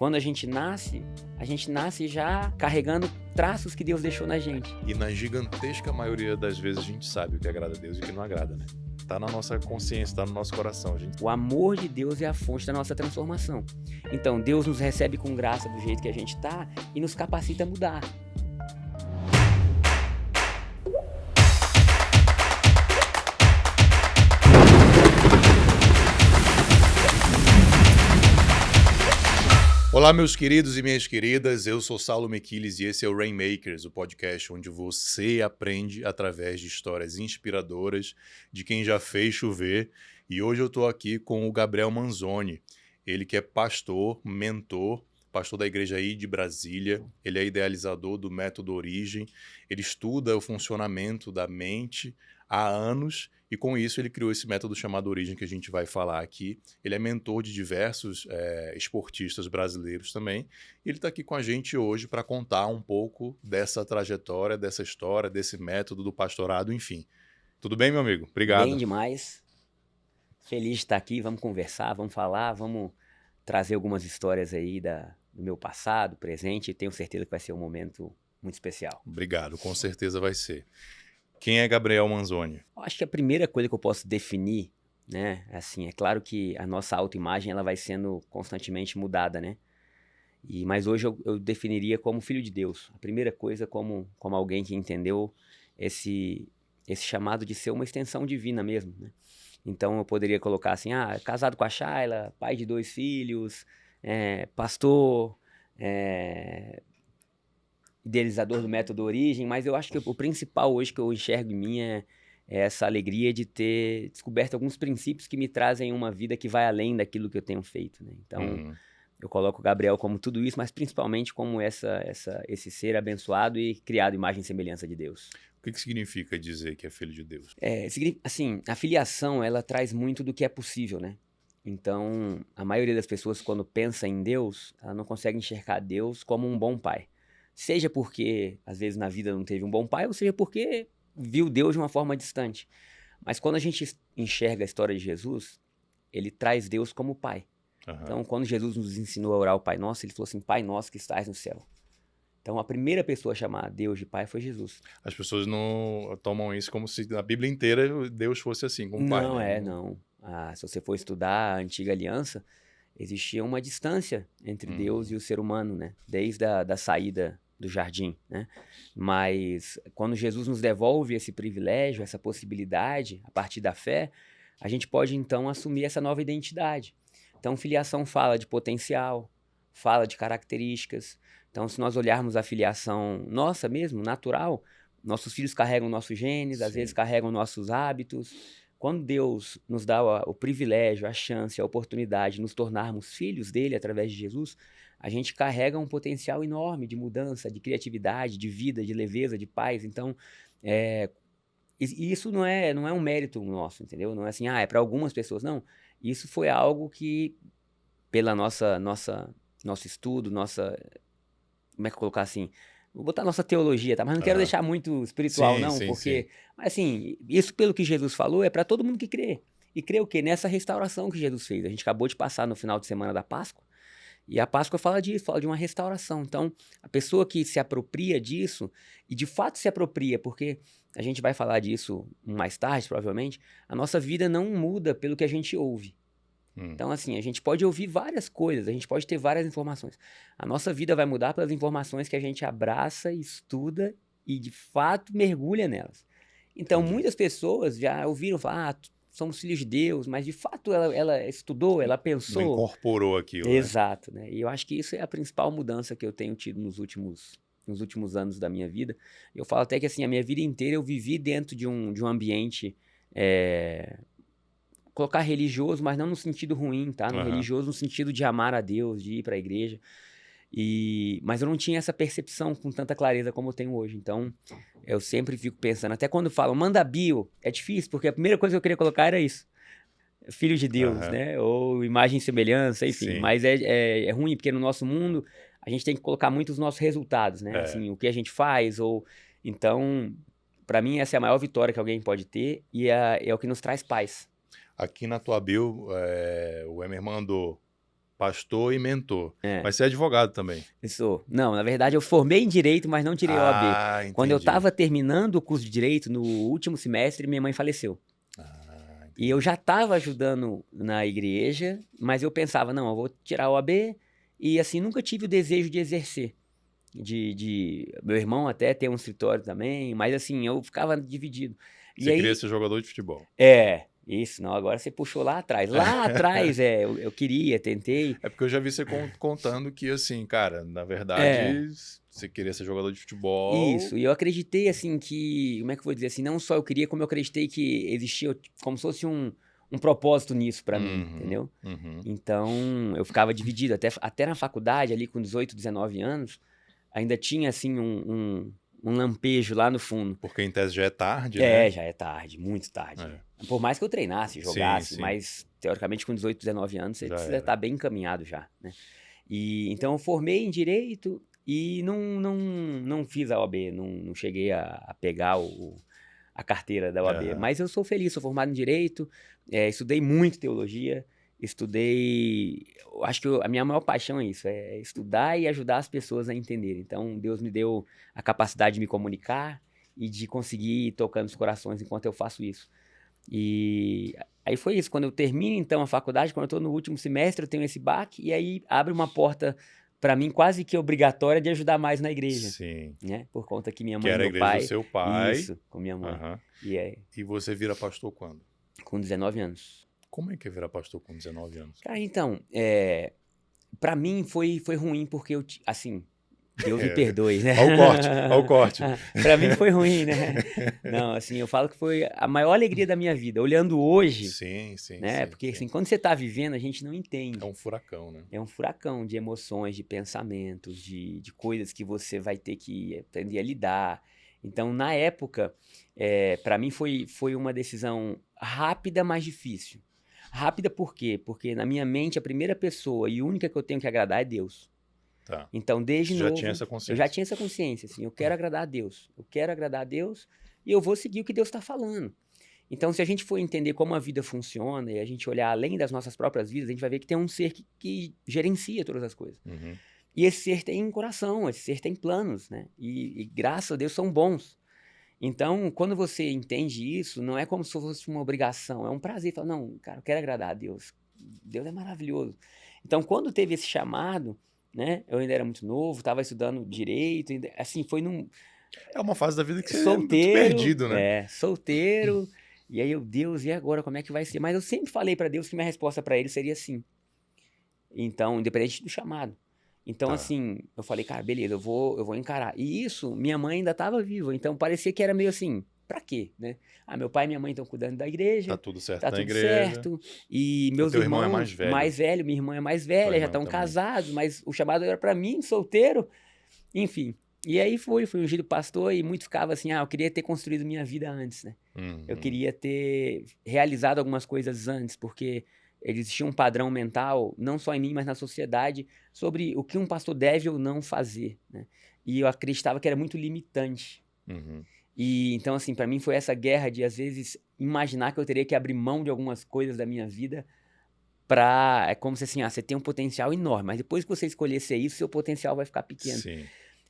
quando a gente nasce já carregando traços que Deus deixou na gente. E na gigantesca maioria das vezes a gente sabe o que agrada a Deus e o que não agrada, né? Tá na nossa consciência, tá no nosso coração, gente. O amor de Deus é a fonte da nossa transformação. Então, Deus nos recebe com graça do jeito que a gente tá e nos capacita a mudar. Olá, meus queridos e minhas queridas, eu sou Saulo Mequiles e esse é o Rainmakers, o podcast onde você aprende através de histórias inspiradoras de quem já fez chover. E hoje eu estou aqui com o Gabriel Manzoni, ele que é pastor, mentor, pastor da Igreja I de Brasília, ele é idealizador do método Origem, ele estuda o funcionamento da mente há anos e com isso ele criou esse método chamado Origem que a gente vai falar aqui. Ele é mentor de diversos esportistas brasileiros também e ele está aqui com a gente hoje para contar um pouco dessa trajetória, dessa história, desse método do pastorado, enfim. Tudo bem, meu amigo? Obrigado. Bem demais. Feliz de estar aqui, vamos conversar, vamos falar, vamos trazer algumas histórias aí do meu passado, presente, e tenho certeza que vai ser um momento muito especial. Obrigado, com certeza vai ser. Quem é Gabriel Manzoni? Eu acho que a primeira coisa que eu posso definir, né, assim, é claro que a nossa autoimagem ela vai sendo constantemente mudada, né? Mas hoje eu definiria como filho de Deus. A primeira coisa como alguém que entendeu esse chamado de ser uma extensão divina mesmo, né? Então eu poderia colocar assim, casado com a Shayla, pai de 2 filhos, pastor, idealizador do método Origem, mas eu acho que o principal hoje que eu enxergo em mim é essa alegria de ter descoberto alguns princípios que me trazem uma vida que vai além daquilo que eu tenho feito, né? Então, eu coloco o Gabriel como tudo isso, mas principalmente como esse ser abençoado e criado à imagem e semelhança de Deus. O que significa dizer que é filho de Deus? Assim, a filiação, ela traz muito do que é possível, né? Então, a maioria das pessoas, quando pensa em Deus, ela não consegue enxergar Deus como um bom pai. Seja porque, às vezes, na vida não teve um bom pai, ou seja porque viu Deus de uma forma distante. Mas quando a gente enxerga a história de Jesus, ele traz Deus como pai. Uhum. Então, quando Jesus nos ensinou a orar o Pai Nosso, ele falou assim, Pai Nosso que estás no céu. Então, a primeira pessoa a chamar Deus de pai foi Jesus. As pessoas não tomam isso como se na Bíblia inteira Deus fosse assim, como pai, né? Não. Se você for estudar a Antiga Aliança, existia uma distância entre Deus e o ser humano, né? Desde a saída do jardim, né? Mas quando Jesus nos devolve esse privilégio, essa possibilidade, a partir da fé, a gente pode então assumir essa nova identidade. Então, filiação fala de potencial, fala de características. Então, se nós olharmos a filiação nossa mesmo, natural, nossos filhos carregam nossos genes, Sim. às vezes carregam nossos hábitos. Quando Deus nos dá o privilégio, a chance, a oportunidade de nos tornarmos filhos dele através de Jesus, a gente carrega um potencial enorme de mudança, de criatividade, de vida, de leveza, de paz. Então, isso não é um mérito nosso, entendeu? Não é assim, é para algumas pessoas. Não, isso foi algo que, pela nosso estudo, como é que eu colocar assim? Vou botar nossa teologia, tá? Mas não quero deixar muito espiritual, não, porque, assim, isso pelo que Jesus falou é para todo mundo que crê. E crê o quê? Nessa restauração que Jesus fez. A gente acabou de passar no final de semana da Páscoa, e a Páscoa fala disso, fala de uma restauração. Então, a pessoa que se apropria disso, e de fato se apropria, porque a gente vai falar disso mais tarde, provavelmente, a nossa vida não muda pelo que a gente ouve. Então, assim, a gente pode ouvir várias coisas, a gente pode ter várias informações. A nossa vida vai mudar pelas informações que a gente abraça, estuda e, de fato, mergulha nelas. Então, muitas pessoas já ouviram falar, somos filhos de Deus, mas, de fato, ela estudou, ela pensou. Não incorporou aquilo, Exato, né? E eu acho que isso é a principal mudança que eu tenho tido nos últimos anos da minha vida. Eu falo até que, assim, a minha vida inteira eu vivi dentro de um ambiente... colocar religioso, mas não no sentido ruim, tá? No religioso no sentido de amar a Deus, de ir para a igreja. Mas eu não tinha essa percepção com tanta clareza como eu tenho hoje. Então, eu sempre fico pensando, até quando falam, manda bio, é difícil, porque a primeira coisa que eu queria colocar era isso. Filho de Deus, né? Ou imagem e semelhança, enfim. Sim. Mas é ruim, porque no nosso mundo, a gente tem que colocar muito os nossos resultados, né? Assim, o que a gente faz, Então, para mim, essa é a maior vitória que alguém pode ter e é o que nos traz paz. Aqui na tua bio, o Emer mandou Pastor e mentor. É. Mas você é advogado também. Isso. Não, na verdade eu formei em Direito, mas não tirei a OAB. Ah, Quando eu entendi. estava terminando o curso de Direito, no último semestre, minha mãe faleceu. Ah, E eu já estava ajudando na igreja, mas eu pensava, não, eu vou tirar a OAB, e assim, nunca tive o desejo de exercer. Meu irmão até tem um escritório também, mas assim, eu ficava dividido. E Você queria aí, ser jogador de futebol. isso, não, agora você puxou lá atrás. Lá atrás, eu queria, tentei. É porque eu já vi você contando que, assim, cara, na É, verdade, você queria ser jogador de futebol. isso, e eu acreditei assim que, como é que eu vou dizer assim, não só eu queria, como eu acreditei que existia como se fosse um propósito nisso pra mim, Uhum, entendeu? uhum. Então, eu ficava dividido, até na faculdade, ali com 18, 19 anos, ainda tinha assim um lampejo lá no fundo. Porque em tese já é tarde, né? Já é tarde, muito tarde. É. Por mais que eu treinasse, Sim, jogasse, sim, mas teoricamente com 18, 19 anos você já precisa era. estar bem encaminhado já, né? E então eu formei em Direito e não fiz a OAB, não cheguei a pegar a carteira da OAB. Aham. Mas eu sou feliz, sou formado em Direito, estudei muito teologia, eu acho que a minha maior paixão é isso, é estudar e ajudar as pessoas a entenderem. Então Deus me deu a capacidade de me comunicar e de conseguir ir tocando os corações enquanto eu faço isso. E aí foi isso, quando eu termino então a faculdade, quando eu estou no último semestre, eu tenho esse baque, e aí abre uma porta para mim quase que obrigatória de ajudar mais na igreja, Sim. né? Por conta que minha Que mãe e era a meu igreja do pai... seu pai. Isso, com minha mãe. Aham. E aí, E você vira pastor quando? com 19 anos. Como é que é virar pastor com 19 anos? Cara, então, para mim foi ruim porque assim, Deus me É. perdoe, né? Olha o corte, olha o corte. Pra mim foi ruim, né? Não, assim, eu falo que foi a maior alegria da minha vida. Olhando hoje, Sim, sim, né? sim, Porque sim. assim, quando você tá vivendo, a gente não É entende. um furacão, né? É um furacão de emoções, de pensamentos, de coisas que você vai ter que aprender a lidar. Então, na época, para mim foi uma decisão rápida, mas difícil. Rápida por quê? Porque na minha mente, a primeira pessoa e única que eu tenho que agradar é Deus. Tá. Então, desde Você já tinha novo, essa eu já consciência. tinha essa consciência, assim, eu quero agradar a Deus. Eu quero agradar a Deus e eu vou seguir o que Deus está falando. Então, se a gente for entender como a vida funciona e a gente olhar além das nossas próprias vidas, a gente vai ver que tem um ser que gerencia todas as coisas. Uhum. E esse ser tem coração, esse ser tem planos, né? E graças a Deus são bons. Então, quando você entende isso, não é como se fosse uma obrigação, é um prazer. Falar, não, cara, eu quero agradar a Deus. Deus é maravilhoso. Então, quando teve esse chamado, né? Eu ainda era muito novo, estava estudando direito, assim, foi É uma fase da vida que você é muito solteiro, perdido, né? solteiro. E aí Deus, e agora como é que vai ser? Mas eu sempre falei para Deus que minha resposta para ele seria sim. Então, independente do chamado. Então, Tá. assim, eu falei, cara, beleza, eu vou encarar. E isso, minha mãe ainda estava viva, então parecia que era meio assim, pra quê, né? Ah, meu pai e minha mãe estão cuidando da Tá igreja, tudo certo tá na tudo igreja. certo. E O meus teu irmão é mais irmãos, velho. mais velho, minha irmã é mais Tua velha, já irmã estão também. casados, mas o chamado era pra mim, solteiro, enfim. E aí fui ungido pastor e muito ficava assim, eu queria ter construído minha vida antes, né? Eu Uhum. queria ter realizado algumas coisas antes, porque existia um padrão mental, não só em mim, mas na sociedade, sobre o que um pastor deve ou não fazer, né? E eu acreditava que era muito limitante. Uhum. E então, assim, para mim foi essa guerra de, às vezes, imaginar que eu teria que abrir mão de algumas coisas da minha vida pra... É como se assim, você tem um potencial enorme, mas depois que você escolher ser isso, seu potencial vai ficar pequeno. Sim.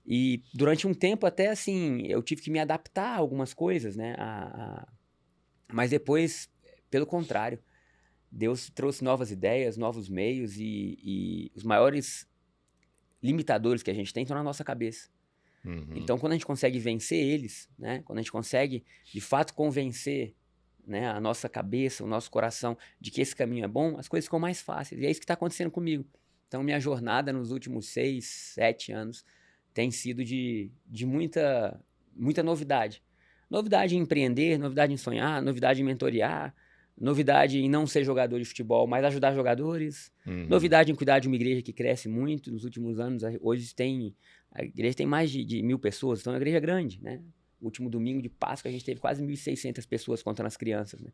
E durante um tempo até, assim, eu tive que me adaptar a algumas coisas, né? Mas depois, pelo contrário, Deus trouxe novas ideias, novos meios e os maiores limitadores que a gente tem estão na nossa cabeça. Uhum. Então, quando a gente consegue vencer eles, né? Quando a gente consegue, de fato, convencer, né, a nossa cabeça, o nosso coração de que esse caminho é bom, as coisas ficam mais fáceis. E é isso que está acontecendo comigo. Então, minha jornada nos últimos 6, 7 anos tem sido de muita novidade. Novidade em empreender, novidade em sonhar, novidade em mentorear, novidade em não ser jogador de futebol, mas ajudar jogadores. Uhum. Novidade em cuidar de uma igreja que cresce muito nos últimos anos. Hoje a igreja tem mais de 1.000 pessoas, então é uma igreja grande, né? O último domingo de Páscoa a gente teve quase 1.600 pessoas contando as crianças, né?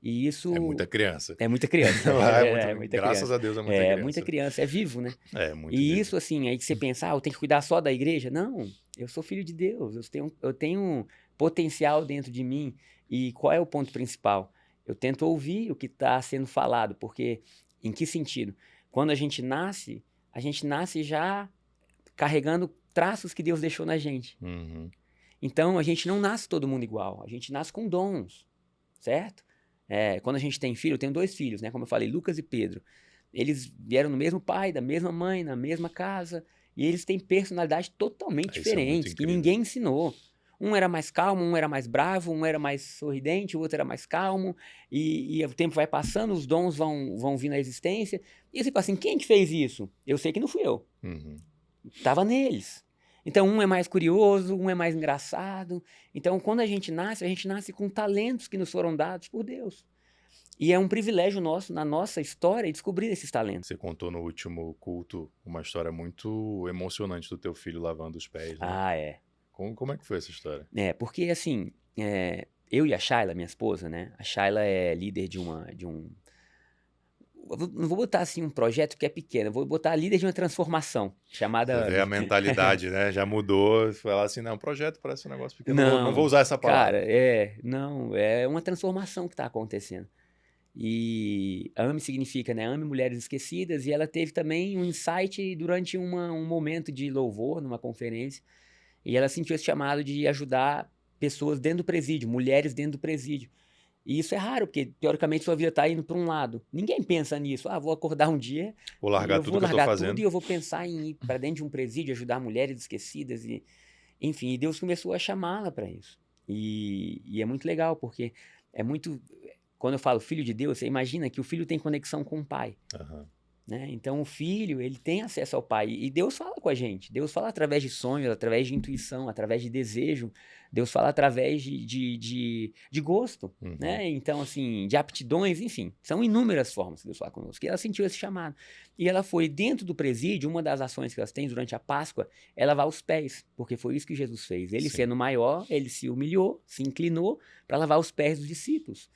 E isso... É muita criança. É muita criança. Lá é muita graças criança. a Deus é muita criança. Muita criança, é vivo, né? É, muito E vivo. isso, assim, aí que você pensa, eu tenho que cuidar só da igreja? Não, eu sou filho de Deus, eu tenho potencial dentro de mim. E qual é o ponto principal? Eu tento ouvir o que está sendo falado, porque, em que sentido? Quando a gente nasce já carregando traços que Deus deixou na gente. Uhum. Então, a gente não nasce todo mundo igual, a gente nasce com dons, certo? Quando a gente tem filho, eu tenho 2 filhos, né? Como eu falei, Lucas e Pedro. Eles vieram no mesmo pai, da mesma mãe, na mesma casa, e eles têm personalidades totalmente Isso é muito diferentes, que incrível. ninguém ensinou. Um era mais calmo, um era mais bravo, um era mais sorridente, o outro era mais calmo, e o tempo vai passando, os dons vão vindo à existência, e você fala assim, quem que fez isso? Eu sei que não fui eu. Uhum. Tava neles. Então, um é mais curioso, um é mais engraçado. Então, quando a gente nasce com talentos que nos foram dados por Deus. E é um privilégio nosso, na nossa história, descobrir esses talentos. Você contou no último culto uma história muito emocionante do teu filho lavando os pés, né? Ah, é. Como é que foi essa história? Porque assim, eu e a Shayla, minha esposa, né? A Shayla é líder de um... Não vou botar assim um projeto que é pequeno, eu vou botar líder de uma transformação, chamada... Você vê a mentalidade, né? Já mudou. Falar assim, não, projeto parece um negócio pequeno. Não, Não vou usar essa palavra. cara, não, é uma transformação que está acontecendo. E AME significa, né? AME Mulheres Esquecidas, e ela teve também um insight durante um momento de louvor, numa conferência, e ela sentiu esse chamado de ajudar pessoas dentro do presídio, mulheres dentro do presídio. E isso é raro, porque teoricamente sua vida está indo para um lado. Ninguém pensa nisso. Vou acordar um dia Vou e largar eu tudo vou que eu tô largar fazendo. tudo e eu vou pensar em ir para dentro de um presídio, ajudar mulheres esquecidas. Enfim, e Deus começou a chamá-la para isso. E é muito legal, porque é muito... Quando eu falo filho de Deus, você imagina que o filho tem conexão com o pai. Aham. Né? Então, o filho, ele tem acesso ao pai. E Deus fala com a gente. Deus fala através de sonhos, através de intuição, através de desejo. Deus fala através de gosto. Uhum. Né? Então, assim, de aptidões, enfim. São inúmeras formas que Deus fala conosco. E ela sentiu esse chamado. E ela foi dentro do presídio, uma das ações que elas têm durante a Páscoa é lavar os pés. Porque foi isso que Jesus fez. Ele, Sim. sendo maior, ele se humilhou, se inclinou para lavar os pés dos discípulos.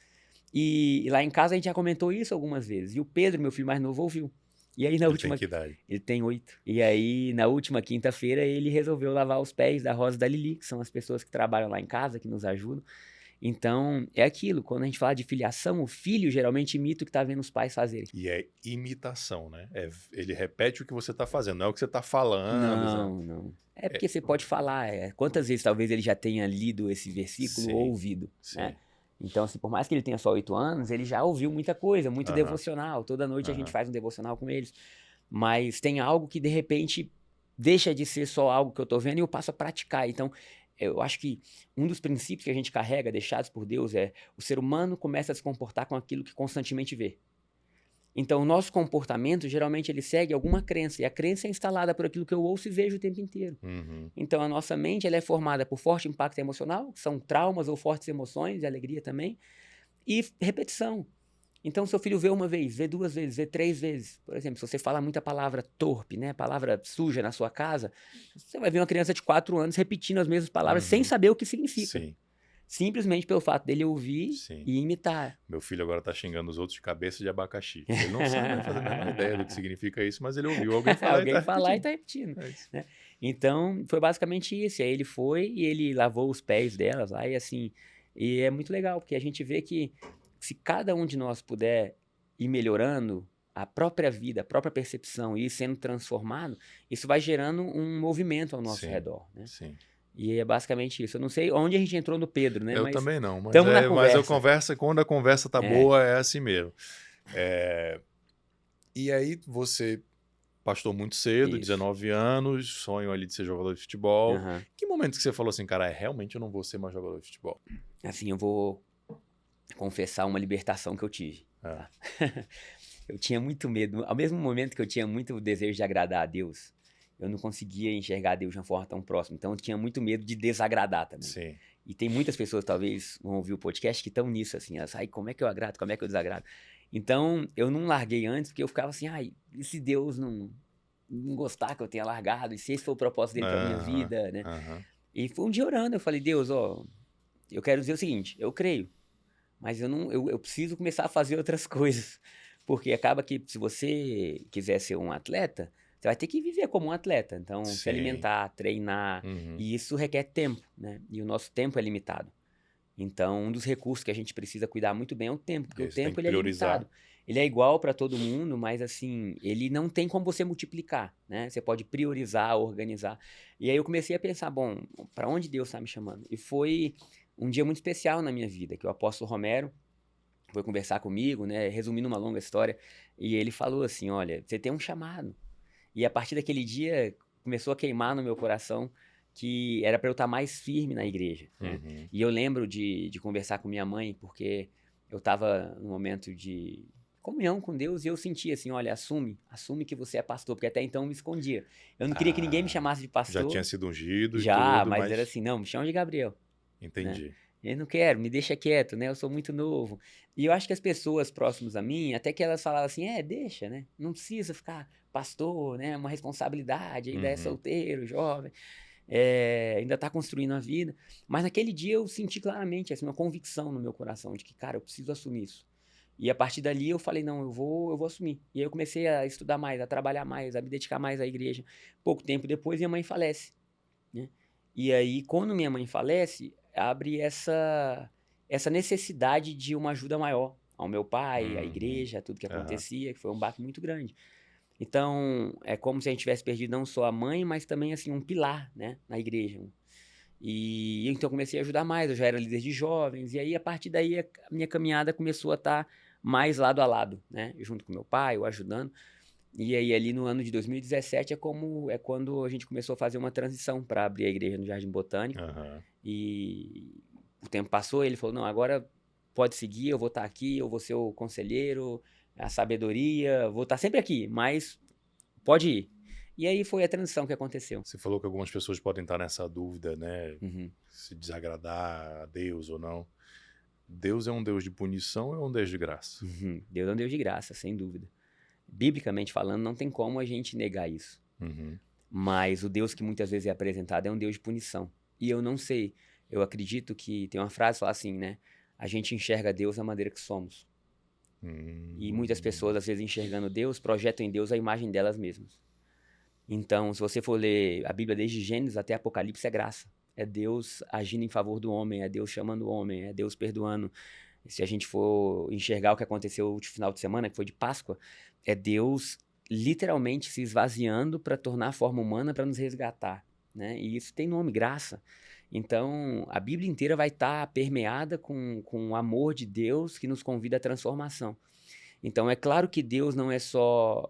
E lá em casa a gente já comentou isso algumas vezes. E o Pedro, meu filho mais novo, ouviu. E aí na última... Tem que idade? Ele tem 8. E aí na última quinta-feira ele resolveu lavar os pés da Rosa e da Lili, que são as pessoas que trabalham lá em casa, que nos ajudam. Então é aquilo, quando a gente fala de filiação, o filho geralmente imita o que está vendo os pais fazerem. E é imitação, né? Ele repete o que você tá fazendo, não é o que você tá falando. Não. É porque você pode falar. Quantas vezes talvez ele já tenha lido esse versículo Sim, ou ouvido, sim. né? Então, assim, por mais que ele tenha só 8 anos, ele já ouviu muita coisa, muito Aham. devocional. Toda noite a gente Aham. faz um devocional com eles. Mas tem algo que, de repente, deixa de ser só algo que eu tô vendo e eu passo a praticar. Então, eu acho que um dos princípios que a gente carrega, deixados por Deus, é o ser humano começa a se comportar com aquilo que constantemente vê. Então, o nosso comportamento, geralmente, ele segue alguma crença. E a crença é instalada por aquilo que eu ouço e vejo o tempo inteiro. Uhum. Então, a nossa mente ela é formada por forte impacto emocional, que são traumas ou fortes emoções, e alegria também, e repetição. Então, seu filho vê uma vez, vê 2 vezes, vê 3 vezes. Por exemplo, se você fala muita palavra torpe, né, palavra suja na sua casa, você vai ver uma criança de 4 anos repetindo as mesmas palavras sem saber o que significa. Sim. Simplesmente pelo fato dele ouvir Sim. e imitar. Meu filho agora tá xingando os outros de cabeça de abacaxi. Ele não sabe fazer a menor ideia do que significa isso, mas ele ouviu alguém falar Alguém e tá falar e repetindo. tá repetindo. É isso. Né? Então, foi basicamente isso. Aí ele foi e ele lavou os pés delas lá e assim... E é muito legal, porque a gente vê que se cada um de nós puder ir melhorando a própria vida, a própria percepção e ir sendo transformado, isso vai gerando um movimento ao nosso Sim. redor, né? Sim. E é basicamente isso. Eu não sei onde a gente entrou no Pedro, né? Eu Mas também não, mas, tamo na mas eu conversa. converso, quando a conversa tá É. boa, é assim mesmo. E aí você pastor muito cedo, Isso. 19 anos, sonho ali de ser jogador de futebol. Aham. Que momento que você falou assim, cara, realmente eu não vou ser mais jogador de futebol? Assim, eu vou confessar uma libertação que eu tive. Ah. Tá? Eu tinha muito medo. Ao mesmo momento que eu tinha muito desejo de agradar a Deus, eu não conseguia enxergar Deus de uma forma tão próxima. Então, eu tinha muito medo de desagradar também. Sim. E tem muitas pessoas, talvez, vão ouvir o podcast, que estão nisso, assim. Elas, como é que eu agrado? Como é que eu desagrado? Então, eu não larguei antes, porque eu ficava assim, e se Deus não gostar que eu tenha largado? E se esse for o propósito dele pra minha vida, né? E foi um dia orando, eu falei, Deus, eu quero dizer o seguinte, eu creio, mas eu preciso começar a fazer outras coisas. Porque acaba que, se você quiser ser um atleta, você vai ter que viver como um atleta. Então, se Sim. alimentar, treinar, e isso requer tempo, né? E o nosso tempo é limitado. Então, um dos recursos que a gente precisa cuidar muito bem é o tempo, porque Isso, o tem tempo que ele é priorizar. limitado. ele é igual para todo mundo, mas assim, ele não tem como você multiplicar, né? Você pode priorizar, organizar. E aí eu comecei a pensar, bom, para onde Deus está me chamando? E foi um dia muito especial na minha vida, que o apóstolo Romero foi conversar comigo, né? Resumindo uma longa história, e ele falou assim, olha, você tem um chamado. E a partir daquele dia começou a queimar no meu coração que era para eu estar mais firme na igreja, né? Uhum. E eu lembro de conversar com minha mãe, porque eu estava num momento de comunhão com Deus e eu sentia assim, olha, assume que você é pastor, porque até então eu me escondia. Eu não queria que ninguém me Ah, chamasse de já tinha pastor, sido ungido e já, tudo, mas era mas assim, não, me chama de Gabriel, né? entendi. Eu não quero, me deixa quieto, né? Eu sou muito novo. E eu acho que as pessoas próximas a mim, até que elas falavam assim, deixa, né? Não precisa ficar pastor, né? É uma responsabilidade, ainda é Uhum. solteiro, jovem, ainda tá construindo a vida. Mas naquele dia eu senti claramente, assim, uma convicção no meu coração de que, cara, eu preciso assumir isso. E a partir dali eu falei, não, eu vou assumir. E aí eu comecei a estudar mais, a trabalhar mais, a me dedicar mais à igreja. Pouco tempo depois, minha mãe falece, né? E aí, quando minha mãe falece, abre essa necessidade de uma ajuda maior ao meu pai, à Uhum. igreja, a tudo que Aham. acontecia, que foi um baque muito grande. Então, é como se a gente tivesse perdido não só a mãe, mas também assim um pilar, né, na igreja. E então eu comecei a ajudar mais, eu já era líder de jovens, e aí a partir daí a minha caminhada começou a estar mais lado a lado, né, junto com meu pai, eu ajudando. E aí ali no ano de 2017 é quando a gente começou a fazer uma transição para abrir a igreja no Jardim Botânico. Aham. E o tempo passou, ele falou: "Não, agora pode seguir, eu vou estar aqui, eu vou ser o conselheiro, a sabedoria, vou estar sempre aqui, mas pode ir". E aí foi a transição que aconteceu. Você falou que algumas pessoas podem estar nessa dúvida, né? Uhum, Se desagradar a Deus ou não. Deus é um Deus de punição ou é um Deus de graça? uhum. Deus é um Deus de graça, sem dúvida. Biblicamente falando, não tem como a gente negar isso. Uhum. Mas o Deus que muitas vezes é apresentado é um Deus de punição. E eu não sei, eu acredito que tem uma frase que fala assim, né? A gente enxerga Deus da maneira que somos. E muitas pessoas, Hum. às vezes, enxergando Deus, projetam em Deus a imagem delas mesmas. Então, se você for ler a Bíblia desde Gênesis até Apocalipse, é graça. É Deus agindo em favor do homem, é Deus chamando o homem, é Deus perdoando. Se a gente for enxergar o que aconteceu no último final de semana, que foi de Páscoa, é Deus literalmente se esvaziando para tornar a forma humana para nos resgatar, né? E isso tem nome, graça. Então, a Bíblia inteira vai estar permeada com o amor de Deus que nos convida à transformação. Então, é claro que Deus não é só.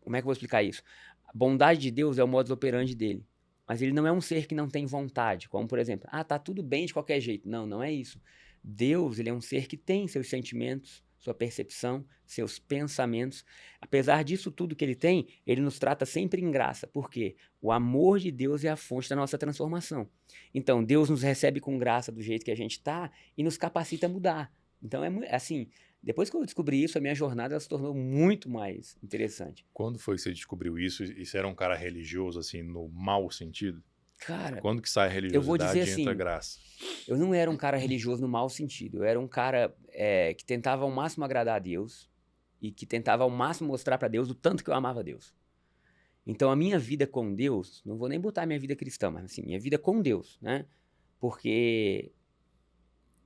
Como é que eu vou explicar isso? A bondade de Deus é o modus operandi dele. Mas ele não é um ser que não tem vontade, como por exemplo, tá tudo bem de qualquer jeito. Não, não é isso. Deus, ele é um ser que tem seus sentimentos, sua percepção, seus pensamentos. Apesar disso tudo que ele tem, ele nos trata sempre em graça. Por quê? O amor de Deus é a fonte da nossa transformação. Então, Deus nos recebe com graça do jeito que a gente está e nos capacita a mudar. Então, assim, depois que eu descobri isso, a minha jornada ela se tornou muito mais interessante. Quando foi que você descobriu isso? E você era um cara religioso, assim, no mau sentido? Cara, Quando que sai a eu vou dizer religiosidade e entra a assim, graça? eu não era um cara religioso no mau sentido. Eu era um cara que tentava ao máximo agradar a Deus e que tentava ao máximo mostrar pra Deus o tanto que eu amava Deus. Então a minha vida com Deus, não vou nem botar minha vida cristã, mas assim, minha vida com Deus, né? Porque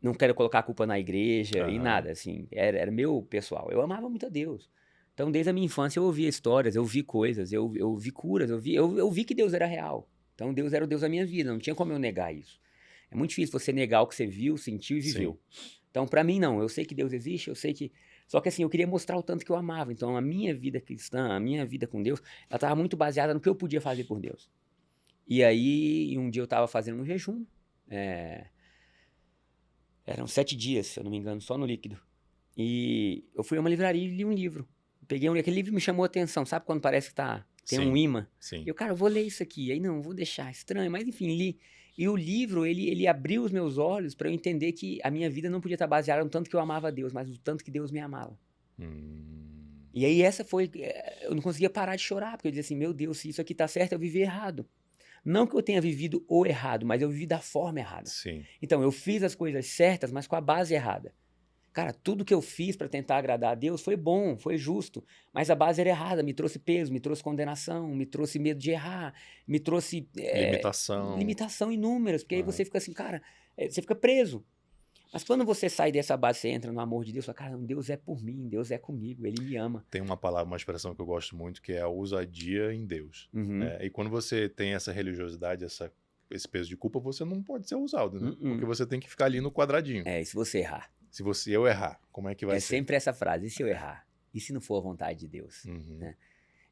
não quero colocar a culpa na igreja e Aham. nada, assim, era meu pessoal. Eu amava muito a Deus. Então, desde a minha infância, eu ouvia histórias, eu vi coisas, eu vi curas, eu vi que Deus era real. Então, Deus era o Deus da minha vida, não tinha como eu negar isso. É muito difícil você negar o que você viu, sentiu e Sim. viveu. Então, pra mim, não. Eu sei que Deus existe, eu sei que. Só que assim, eu queria mostrar o tanto que eu amava. Então, a minha vida cristã, a minha vida com Deus, ela estava muito baseada no que eu podia fazer por Deus. E aí, um dia eu estava fazendo um jejum. é, Eram 7 dias, se eu não me engano, só no líquido. E eu fui a uma livraria e li um livro. Peguei aquele livro me chamou a atenção, sabe quando parece que tem um Sim. imã? E Sim. eu, cara, eu vou ler isso aqui. Aí não, vou deixar, estranho, mas enfim, li. E o livro, ele abriu os meus olhos para eu entender que a minha vida não podia estar baseada no tanto que eu amava a Deus, mas no tanto que Deus me amava. Hum. E aí essa foi, eu não conseguia parar de chorar, porque eu dizia assim, meu Deus, se isso aqui tá certo, eu vivi errado. Não que eu tenha vivido o errado, mas eu vivi da forma errada. Sim. Então, eu fiz as coisas certas, mas com a base errada. Cara, tudo que eu fiz para tentar agradar a Deus foi bom, foi justo, mas a base era errada, me trouxe peso, me trouxe condenação, me trouxe medo de errar, me trouxe Limitação. limitação inúmeras, porque aí Aham. você fica assim, cara, você fica preso. Mas quando você sai dessa base, você entra no amor de Deus, você fala, cara, Deus é por mim, Deus é comigo, Ele me ama. Tem uma palavra, uma expressão que eu gosto muito, que é a ousadia em Deus. Uhum. E quando você tem essa religiosidade, esse peso de culpa, você não pode ser ousado, né? Porque você tem que ficar ali no quadradinho. E se você errar? Se eu errar, como é que vai ser? Sempre essa frase, e se eu errar? E se não for a vontade de Deus? Uhum. Né?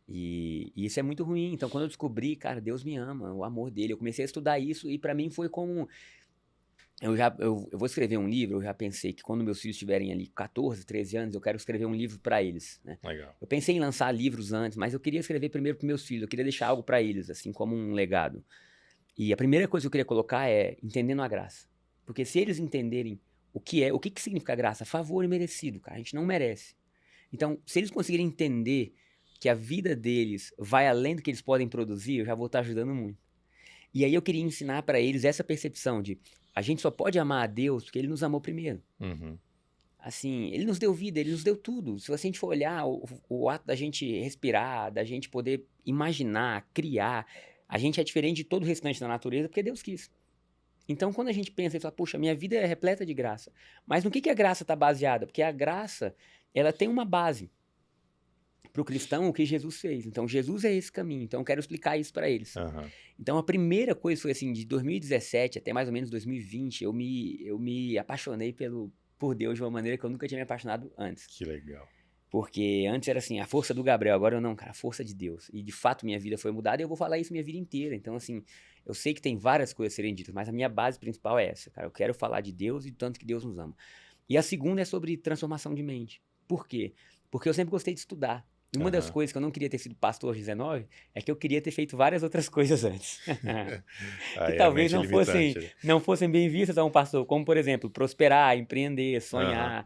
E isso é muito ruim. Então, quando eu descobri, cara, Deus me ama, o amor dele, eu comecei a estudar isso e pra mim foi como... Eu vou escrever um livro, eu já pensei que quando meus filhos tiverem ali 14, 13 anos, eu quero escrever um livro pra eles, né? Legal. Eu pensei em lançar livros antes, mas eu queria escrever primeiro para meus filhos, eu queria deixar algo pra eles, assim, como um legado. E a primeira coisa que eu queria colocar é entendendo a graça. Porque se eles entenderem o que significa graça? Favor imerecido, cara, a gente não merece. Então, se eles conseguirem entender que a vida deles vai além do que eles podem produzir, eu já vou estar ajudando muito. E aí eu queria ensinar pra eles essa percepção de a gente só pode amar a Deus porque Ele nos amou primeiro. Uhum. Assim, Ele nos deu vida, Ele nos deu tudo. Se a gente for olhar o ato da gente respirar, da gente poder imaginar, criar, a gente é diferente de todo o restante da natureza porque Deus quis. Então, quando a gente pensa e fala, poxa, minha vida é repleta de graça. Mas no que a graça está baseada? Porque a graça, ela tem uma base. Para o cristão, o que Jesus fez. Então, Jesus é esse caminho. Então, eu quero explicar isso para eles. Uhum. Então, a primeira coisa foi assim, de 2017 até mais ou menos 2020, eu me apaixonei por Deus de uma maneira que eu nunca tinha me apaixonado antes. Que legal. Porque antes era assim, a força do Gabriel, agora eu não, cara, a força de Deus. E de fato minha vida foi mudada e eu vou falar isso minha vida inteira. Então, assim, eu sei que tem várias coisas a serem ditas, mas a minha base principal é essa, cara. Eu quero falar de Deus e do tanto que Deus nos ama. E a segunda é sobre transformação de mente. Por quê? Porque eu sempre gostei de estudar. E uma das coisas que eu não queria ter sido pastor aos 19 é que eu queria ter feito várias outras coisas antes. Que talvez não fossem bem vistas a um pastor, como, por exemplo, prosperar, empreender, sonhar.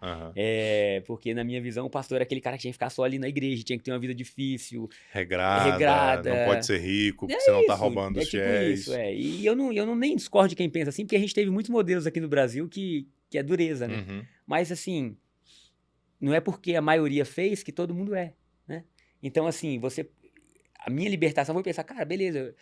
Porque, na minha visão, o pastor era aquele cara que tinha que ficar só ali na igreja, tinha que ter uma vida difícil, regrada. Não pode ser rico, porque você não tá roubando os fiéis. Tipo isso. E eu não nem discordo de quem pensa assim, porque a gente teve muitos modelos aqui no Brasil que é dureza, né? Uhum. Mas, assim, não é porque a maioria fez que todo mundo é. Né? Então, assim, a minha libertação foi pensar, cara, beleza,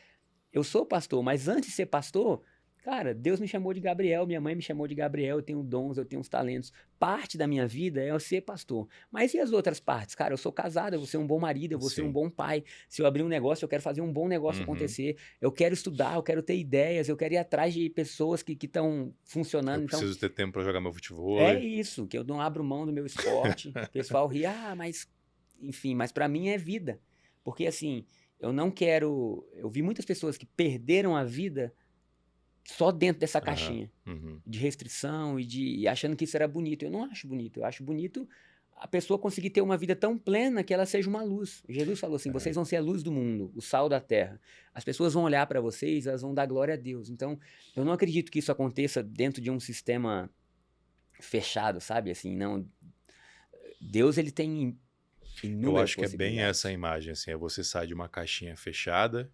eu sou pastor, mas antes de ser pastor, cara, Deus me chamou de Gabriel, minha mãe me chamou de Gabriel, eu tenho dons, eu tenho uns talentos. Parte da minha vida é eu ser pastor. Mas e as outras partes? Cara, eu sou casado, eu vou ser um bom marido, eu vou ser um bom pai. Se eu abrir um negócio, eu quero fazer um bom negócio acontecer. Eu quero estudar, eu quero ter ideias, eu quero ir atrás de pessoas que estão funcionando. Eu preciso ter tempo para jogar meu futebol. É isso, que eu não abro mão do meu esporte. O pessoal ri, mas... Enfim, mas pra mim é vida. Porque, assim, eu não quero... Eu vi muitas pessoas que perderam a vida só dentro dessa caixinha de restrição e achando que isso era bonito. Eu não acho bonito. Eu acho bonito a pessoa conseguir ter uma vida tão plena que ela seja uma luz. Jesus falou assim, vocês vão ser a luz do mundo, o sal da terra. As pessoas vão olhar pra vocês, elas vão dar glória a Deus. Então, eu não acredito que isso aconteça dentro de um sistema fechado, sabe? Assim, não... Deus, ele tem... Eu acho que é bem essa imagem, assim, você sai de uma caixinha fechada,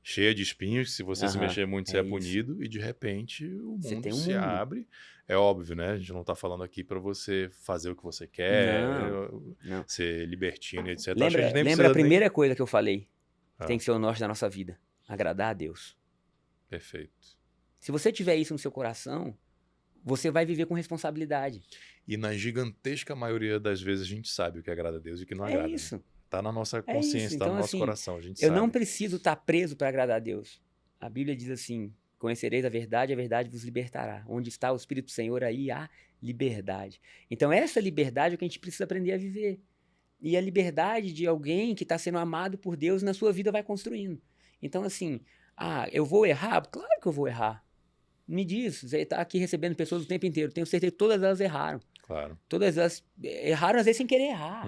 cheia de espinhos, se você se mexer muito, você é punido, e de repente o mundo se abre. É óbvio, né? A gente não tá falando aqui para você fazer o que você quer, não. Ser libertino, etc. Lembra a primeira coisa que eu falei? Tem que ser o norte da nossa vida, agradar a Deus. Perfeito. Se você tiver isso no seu coração, você vai viver com responsabilidade. E na gigantesca maioria das vezes a gente sabe o que agrada a Deus e o que não agrada. É isso. Tá na nossa consciência, então, tá no nosso coração, a gente eu sabe. não preciso estar preso para agradar a Deus. A Bíblia diz assim, conhecereis a verdade vos libertará. Onde está o Espírito do Senhor, aí há liberdade. Então essa liberdade é o que a gente precisa aprender a viver. E a liberdade de alguém que está sendo amado por Deus na sua vida vai construindo. Então, assim, eu vou errar? Claro que eu vou errar. Me diz, você está aqui recebendo pessoas o tempo inteiro. Tenho certeza que todas elas erraram. Claro. Todas elas erraram, às vezes, sem querer errar.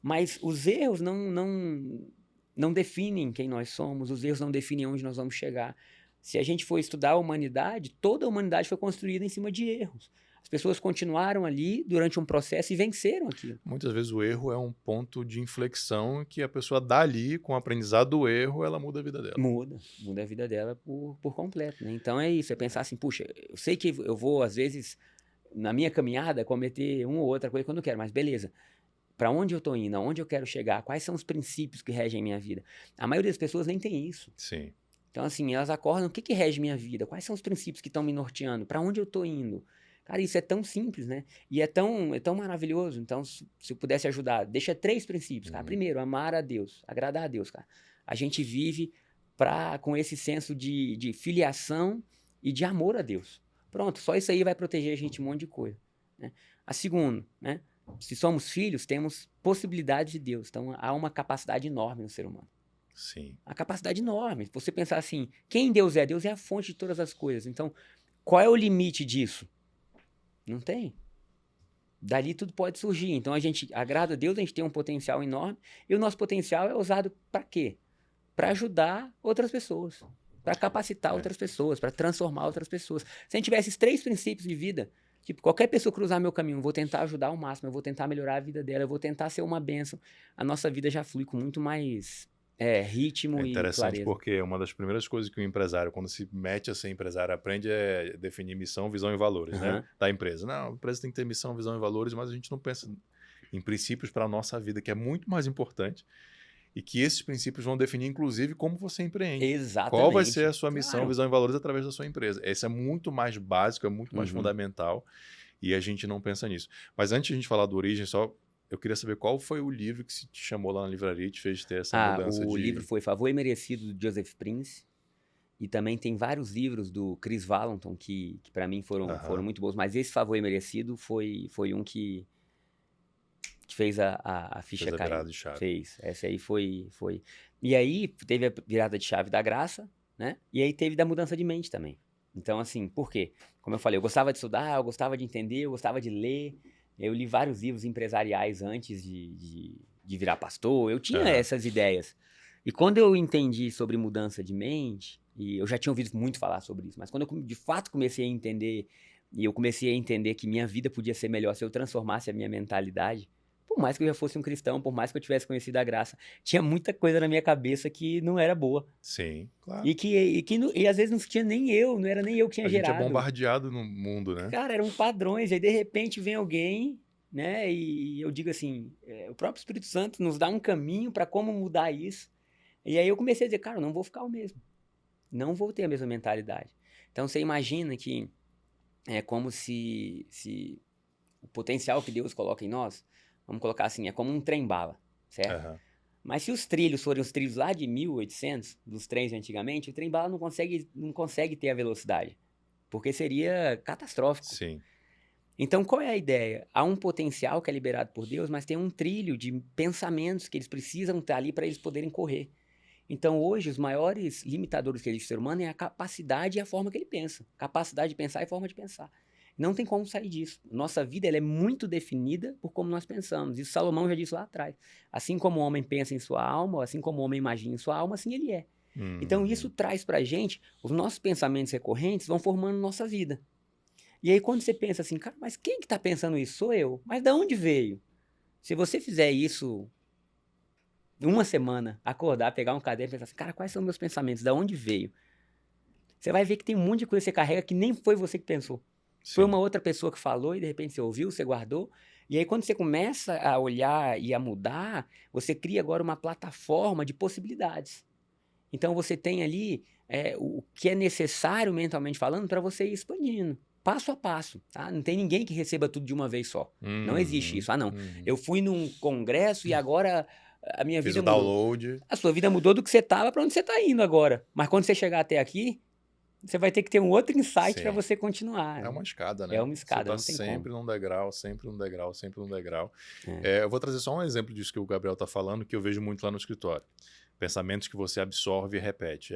Mas os erros não definem quem nós somos. Os erros não definem onde nós vamos chegar. Se a gente for estudar a humanidade, toda a humanidade foi construída em cima de erros. As pessoas continuaram ali durante um processo e venceram aquilo. Muitas vezes o erro é um ponto de inflexão que a pessoa dá ali, com o aprendizado do erro, ela muda a vida dela. Muda a vida dela por completo, né? Então é isso, é pensar assim, puxa, eu sei que eu vou, às vezes, na minha caminhada, cometer uma ou outra coisa que eu não quero, mas beleza. Para onde eu tô indo? Aonde eu quero chegar? Quais são os princípios que regem minha vida? A maioria das pessoas nem tem isso. Sim. Então, assim, elas acordam, o que rege minha vida? Quais são os princípios que estão me norteando? Para onde eu tô indo? Cara, isso é tão simples, né? E é tão maravilhoso. Então, se eu pudesse ajudar, deixa 3 princípios, cara. Uhum. Primeiro, amar a Deus, agradar a Deus, cara. A gente vive com esse senso de filiação e de amor a Deus. Pronto, só isso aí vai proteger a gente de um monte de coisa, né? A segunda, né? Se somos filhos, temos possibilidades de Deus. Então, há uma capacidade enorme no ser humano. Sim. A capacidade enorme. Você pensar assim, quem Deus é? Deus é a fonte de todas as coisas. Então, qual é o limite disso? Não tem. Dali tudo pode surgir. Então a gente agrada a Deus, a gente tem um potencial enorme. E o nosso potencial é usado para quê? Para ajudar outras pessoas. Para capacitar outras pessoas, para transformar outras pessoas. Se a gente tiver esses 3 princípios de vida, tipo, qualquer pessoa cruzar meu caminho, eu vou tentar ajudar ao máximo, eu vou tentar melhorar a vida dela, eu vou tentar ser uma bênção, a nossa vida já flui com muito mais ritmo É e interessante clareza. porque uma das primeiras coisas que o empresário, quando se mete a ser empresário, aprende é definir missão, visão e valores, né? Da empresa. Não, a empresa tem que ter missão, visão e valores, mas a gente não pensa em princípios para a nossa vida, que é muito mais importante. E que esses princípios vão definir, inclusive, como você empreende. Exatamente. Qual vai ser a sua missão, Claro. visão e valores através da sua empresa. Esse é muito mais básico, é muito mais Uhum. fundamental. E a gente não pensa nisso. Mas antes de a gente falar do Origem, só eu queria saber qual foi o livro que te chamou lá na livraria e te fez ter essa mudança O livro foi Favor Imerecido, do Joseph Prince. E também tem vários livros do Chris Valentin que para mim foram muito bons. Mas esse Favor Imerecido foi um que fez a ficha Fez a cair. virada de chave. Fez. Essa aí foi. E aí teve a virada de chave da graça, né? E aí teve da mudança de mente também. Então, assim, por quê? Como eu falei, eu gostava de estudar, eu gostava de entender, eu gostava de ler. Eu li vários livros empresariais antes de virar pastor. Eu tinha essas ideias. E quando eu entendi sobre mudança de mente, e eu já tinha ouvido muito falar sobre isso, mas quando eu de fato comecei a entender, e eu comecei a entender que minha vida podia ser melhor se eu transformasse a minha mentalidade, por mais que eu já fosse um cristão, por mais que eu tivesse conhecido a graça, tinha muita coisa na minha cabeça que não era boa. Sim, claro. E às vezes não tinha nem eu, não era nem eu que tinha A gente gerado. é bombardeado no mundo, né? Cara, eram padrões, aí de repente vem alguém, né, e eu digo assim, o próprio Espírito Santo nos dá um caminho para como mudar isso. E aí eu comecei a dizer, cara, eu não vou ficar o mesmo. Não vou ter a mesma mentalidade. Então você imagina que é como se o potencial que Deus coloca em nós, vamos colocar assim, é como um trem-bala, certo? Mas se os trilhos forem os trilhos lá de 1800, dos trens de antigamente, o trem-bala não consegue ter a velocidade, porque seria catastrófico. Sim. Então, qual é a ideia? Há um potencial que é liberado por Deus, mas tem um trilho de pensamentos que eles precisam estar ali para eles poderem correr. Então, hoje, os maiores limitadores que existe no ser humano é a capacidade e a forma que ele pensa. Capacidade de pensar e forma de pensar. Não tem como sair disso. Nossa vida ela é muito definida por como nós pensamos. Isso Salomão já disse lá atrás. Assim como o homem pensa em sua alma, assim como o homem imagina em sua alma, assim ele é. Então, isso traz pra gente, os nossos pensamentos recorrentes vão formando nossa vida. E aí, quando você pensa assim, cara, mas quem que tá pensando isso? Sou eu. Mas de onde veio? Se você fizer isso uma semana, acordar, pegar um caderno e pensar assim, cara, quais são meus pensamentos? Da onde veio? Você vai ver que tem um monte de coisa que você carrega que nem foi você que pensou. Sim. Foi uma outra pessoa que falou e de repente você ouviu, você guardou. E aí quando você começa a olhar e a mudar, você cria agora uma plataforma de possibilidades. Então você tem ali o que é necessário mentalmente falando para você ir expandindo. Passo a passo, tá? Não tem ninguém que receba tudo de uma vez só. Não existe isso. Ah, não. Eu fui num congresso e agora a minha Fiz vida o mudou. download. A sua vida mudou do que você estava para onde você está indo agora. Mas quando você chegar até aqui, você vai ter que ter um outro insight para você continuar. É uma escada, né? É uma escada, você não tem sempre como. num degrau, sempre num degrau, sempre num degrau. Eu vou trazer só um exemplo disso que o Gabriel está falando, que eu vejo muito lá no escritório. Pensamentos que você absorve e repete.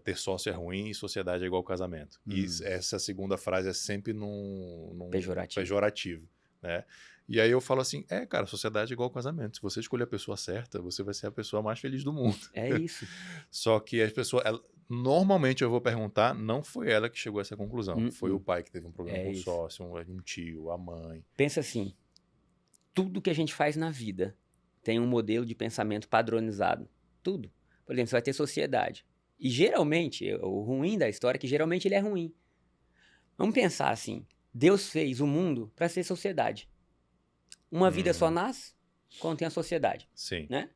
Ter sócio é ruim e sociedade é igual casamento. E essa segunda frase é sempre num pejorativo, né? E aí eu falo assim, cara, sociedade é igual casamento. Se você escolher a pessoa certa, você vai ser a pessoa mais feliz do mundo. É isso. Só que as pessoas... Normalmente eu vou perguntar, não foi ela que chegou a essa conclusão. Foi o pai que teve um problema com o sócio, um tio, a mãe. Pensa assim, tudo que a gente faz na vida tem um modelo de pensamento padronizado. Tudo. Por exemplo, você vai ter sociedade. E geralmente, o ruim da história é que geralmente ele é ruim. Vamos pensar assim, Deus fez o mundo para ser sociedade. Uma vida só nasce quando tem a sociedade. Sim. Né?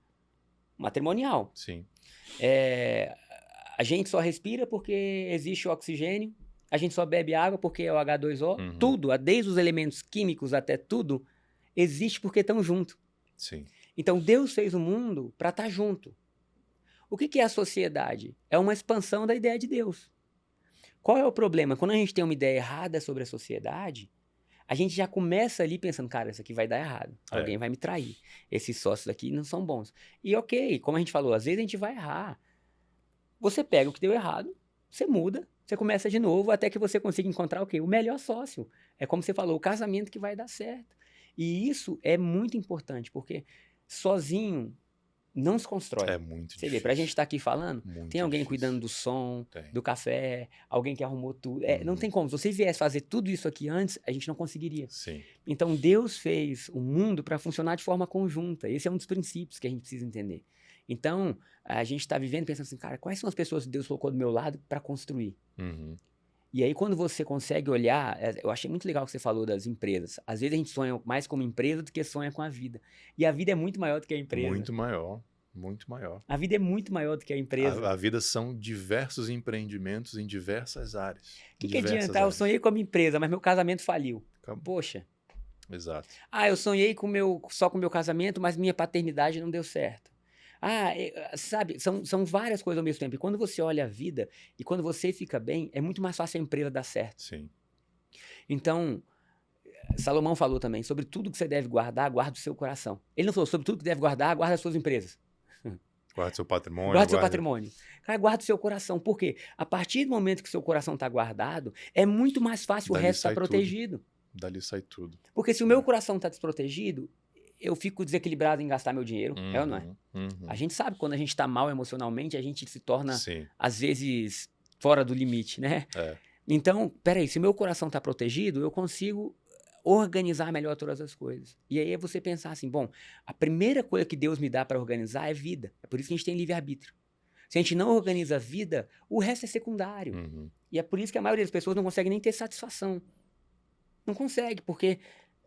Matrimonial. Sim. A gente só respira porque existe o oxigênio A gente só bebe água porque é o H2O. Uhum. Tudo, desde os elementos químicos até tudo, existe porque estão juntos. Sim. Então, Deus fez o mundo para estar junto. O que é a sociedade? É uma expansão da ideia de Deus. Qual é o problema? Quando a gente tem uma ideia errada sobre a sociedade, a gente já começa ali pensando, cara, isso aqui vai dar errado. Alguém vai me trair. Esses sócios aqui não são bons. E ok, como a gente falou, às vezes a gente vai errar. Você pega o que deu errado, você muda, você começa de novo até que você consiga encontrar o quê? O melhor sócio. É como você falou, o casamento que vai dar certo. E isso é muito importante, porque sozinho não se constrói. É muito Você difícil. vê, pra gente estar aqui falando, Muito tem alguém difícil. cuidando do som, Tem. do café, alguém que arrumou tudo. Não Uhum. tem como. Se você viesse fazer tudo isso aqui antes, a gente não conseguiria. Sim. Então, Deus fez o mundo para funcionar de forma conjunta. Esse é um dos princípios que a gente precisa entender. Então, a gente está vivendo pensando assim, cara, quais são as pessoas que Deus colocou do meu lado para construir? Uhum. E aí, quando você consegue olhar, eu achei muito legal o que você falou das empresas. Às vezes a gente sonha mais como empresa do que sonha com a vida. E a vida é muito maior do que a empresa. Muito maior. Muito maior. A vida é muito maior do que a empresa. A vida são diversos empreendimentos em diversas áreas. O que adianta? Eu sonhei como empresa, mas meu casamento faliu. Acabou. Poxa. Exato. Eu sonhei só com o meu casamento, mas minha paternidade não deu certo. Sabe, são várias coisas ao mesmo tempo. E quando você olha a vida e quando você fica bem, é muito mais fácil a empresa dar certo. Sim. Então, Salomão falou também, sobre tudo que você deve guardar, guarda o seu coração. Ele não falou, sobre tudo que deve guardar, guarda as suas empresas. Guarda seu patrimônio. Guarda seu patrimônio. Cara, guarda o seu coração. Por quê? A partir do momento que o seu coração está guardado, é muito mais fácil o resto estar protegido. Dali sai tudo. Porque se o meu coração está desprotegido, eu fico desequilibrado em gastar meu dinheiro. É ou não é? A gente sabe quando a gente está mal emocionalmente, a gente se torna, Sim. às vezes, fora do limite, né? Então, peraí, se o meu coração está protegido, eu consigo organizar melhor todas as coisas. E aí é você pensar assim, bom, a primeira coisa que Deus me dá para organizar é vida. É por isso que a gente tem livre-arbítrio. Se a gente não organiza a vida, o resto é secundário. Uhum. E é por isso que a maioria das pessoas não consegue nem ter satisfação. Não consegue, porque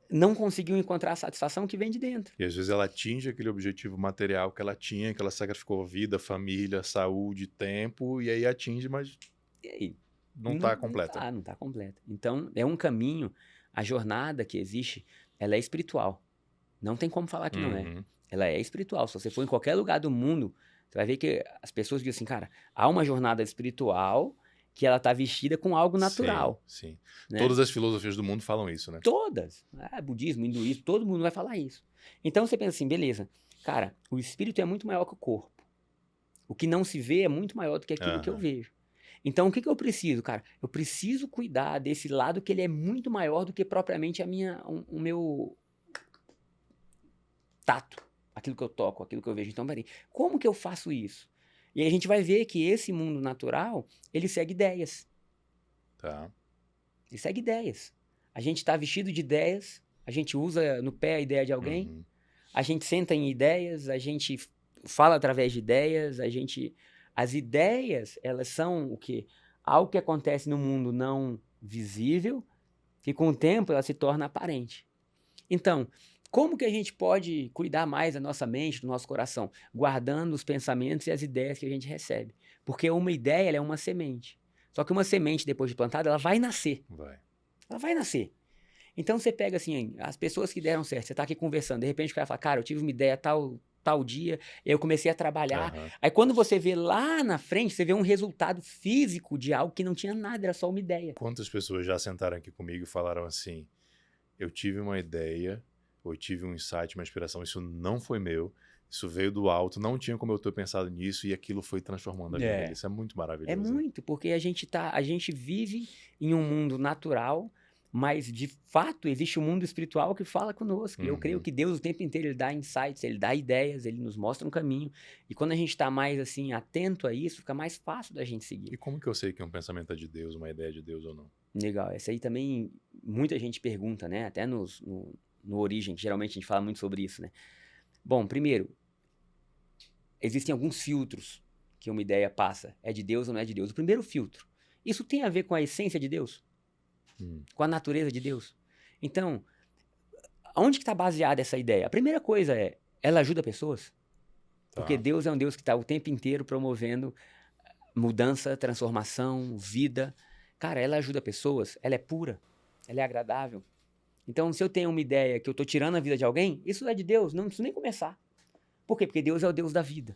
não conseguiu encontrar a satisfação que vem de dentro. E às vezes ela atinge aquele objetivo material que ela tinha, que ela sacrificou vida, família, saúde, tempo, e aí atinge, mas E aí? não está completa. Não está completa. Então, é um caminho, a jornada que existe, ela é espiritual. Não tem como falar que não é. Ela é espiritual. Se você for em qualquer lugar do mundo, você vai ver que as pessoas dizem assim, cara, há uma jornada espiritual que ela está vestida com algo natural. Sim. Né? Todas as filosofias do mundo falam isso, né? Todas. Budismo, hinduísmo, todo mundo vai falar isso. Então você pensa assim, beleza, cara, o espírito é muito maior que o corpo. O que não se vê é muito maior do que aquilo que eu vejo. Então o que eu preciso, cara? Eu preciso cuidar desse lado que ele é muito maior do que propriamente o meu tato. Aquilo que eu toco, aquilo que eu vejo. Então, peraí, como que eu faço isso? E aí a gente vai ver que esse mundo natural, ele segue ideias. Tá. Ele segue ideias. A gente está vestido de ideias, a gente usa no pé a ideia de alguém, a gente senta em ideias, a gente fala através de ideias, as ideias, elas são o quê? Algo que acontece no mundo não visível, que com o tempo ela se torna aparente. Então, como que a gente pode cuidar mais da nossa mente, do nosso coração? Guardando os pensamentos e as ideias que a gente recebe. Porque uma ideia, ela é uma semente. Só que uma semente, depois de plantada, ela vai nascer. Ela vai nascer. Então, você pega assim, as pessoas que deram certo, você está aqui conversando, de repente o cara fala, cara, eu tive uma ideia tal dia, eu comecei a trabalhar. Aí, quando você vê lá na frente, você vê um resultado físico de algo que não tinha nada, era só uma ideia. Quantas pessoas já sentaram aqui comigo e falaram assim, eu tive uma ideia, ou tive um insight, uma inspiração, isso não foi meu, isso veio do alto, não tinha como eu ter pensado nisso e aquilo foi transformando a vida dele. Isso é muito maravilhoso. É muito, porque a gente vive em um mundo natural, mas de fato existe um mundo espiritual que fala conosco. Eu creio que Deus o tempo inteiro ele dá insights, ele dá ideias, ele nos mostra um caminho. E quando a gente está mais assim atento a isso, fica mais fácil da gente seguir. E como que eu sei que um pensamento é de Deus, uma ideia é de Deus ou não? Legal, essa aí também muita gente pergunta, né? Até no Origem, geralmente a gente fala muito sobre isso, né? Bom, primeiro, existem alguns filtros que uma ideia passa. É de Deus ou não é de Deus? O primeiro filtro, isso tem a ver com a essência de Deus? Com a natureza de Deus? Então, onde que está baseada essa ideia? A primeira coisa é, ela ajuda pessoas? Porque Deus é um Deus que está o tempo inteiro promovendo mudança, transformação, vida. cara, ela ajuda pessoas, ela é pura, ela é agradável. Então, se eu tenho uma ideia que eu tô tirando a vida de alguém, isso é de Deus, não preciso nem começar. Por quê? Porque Deus é o Deus da vida.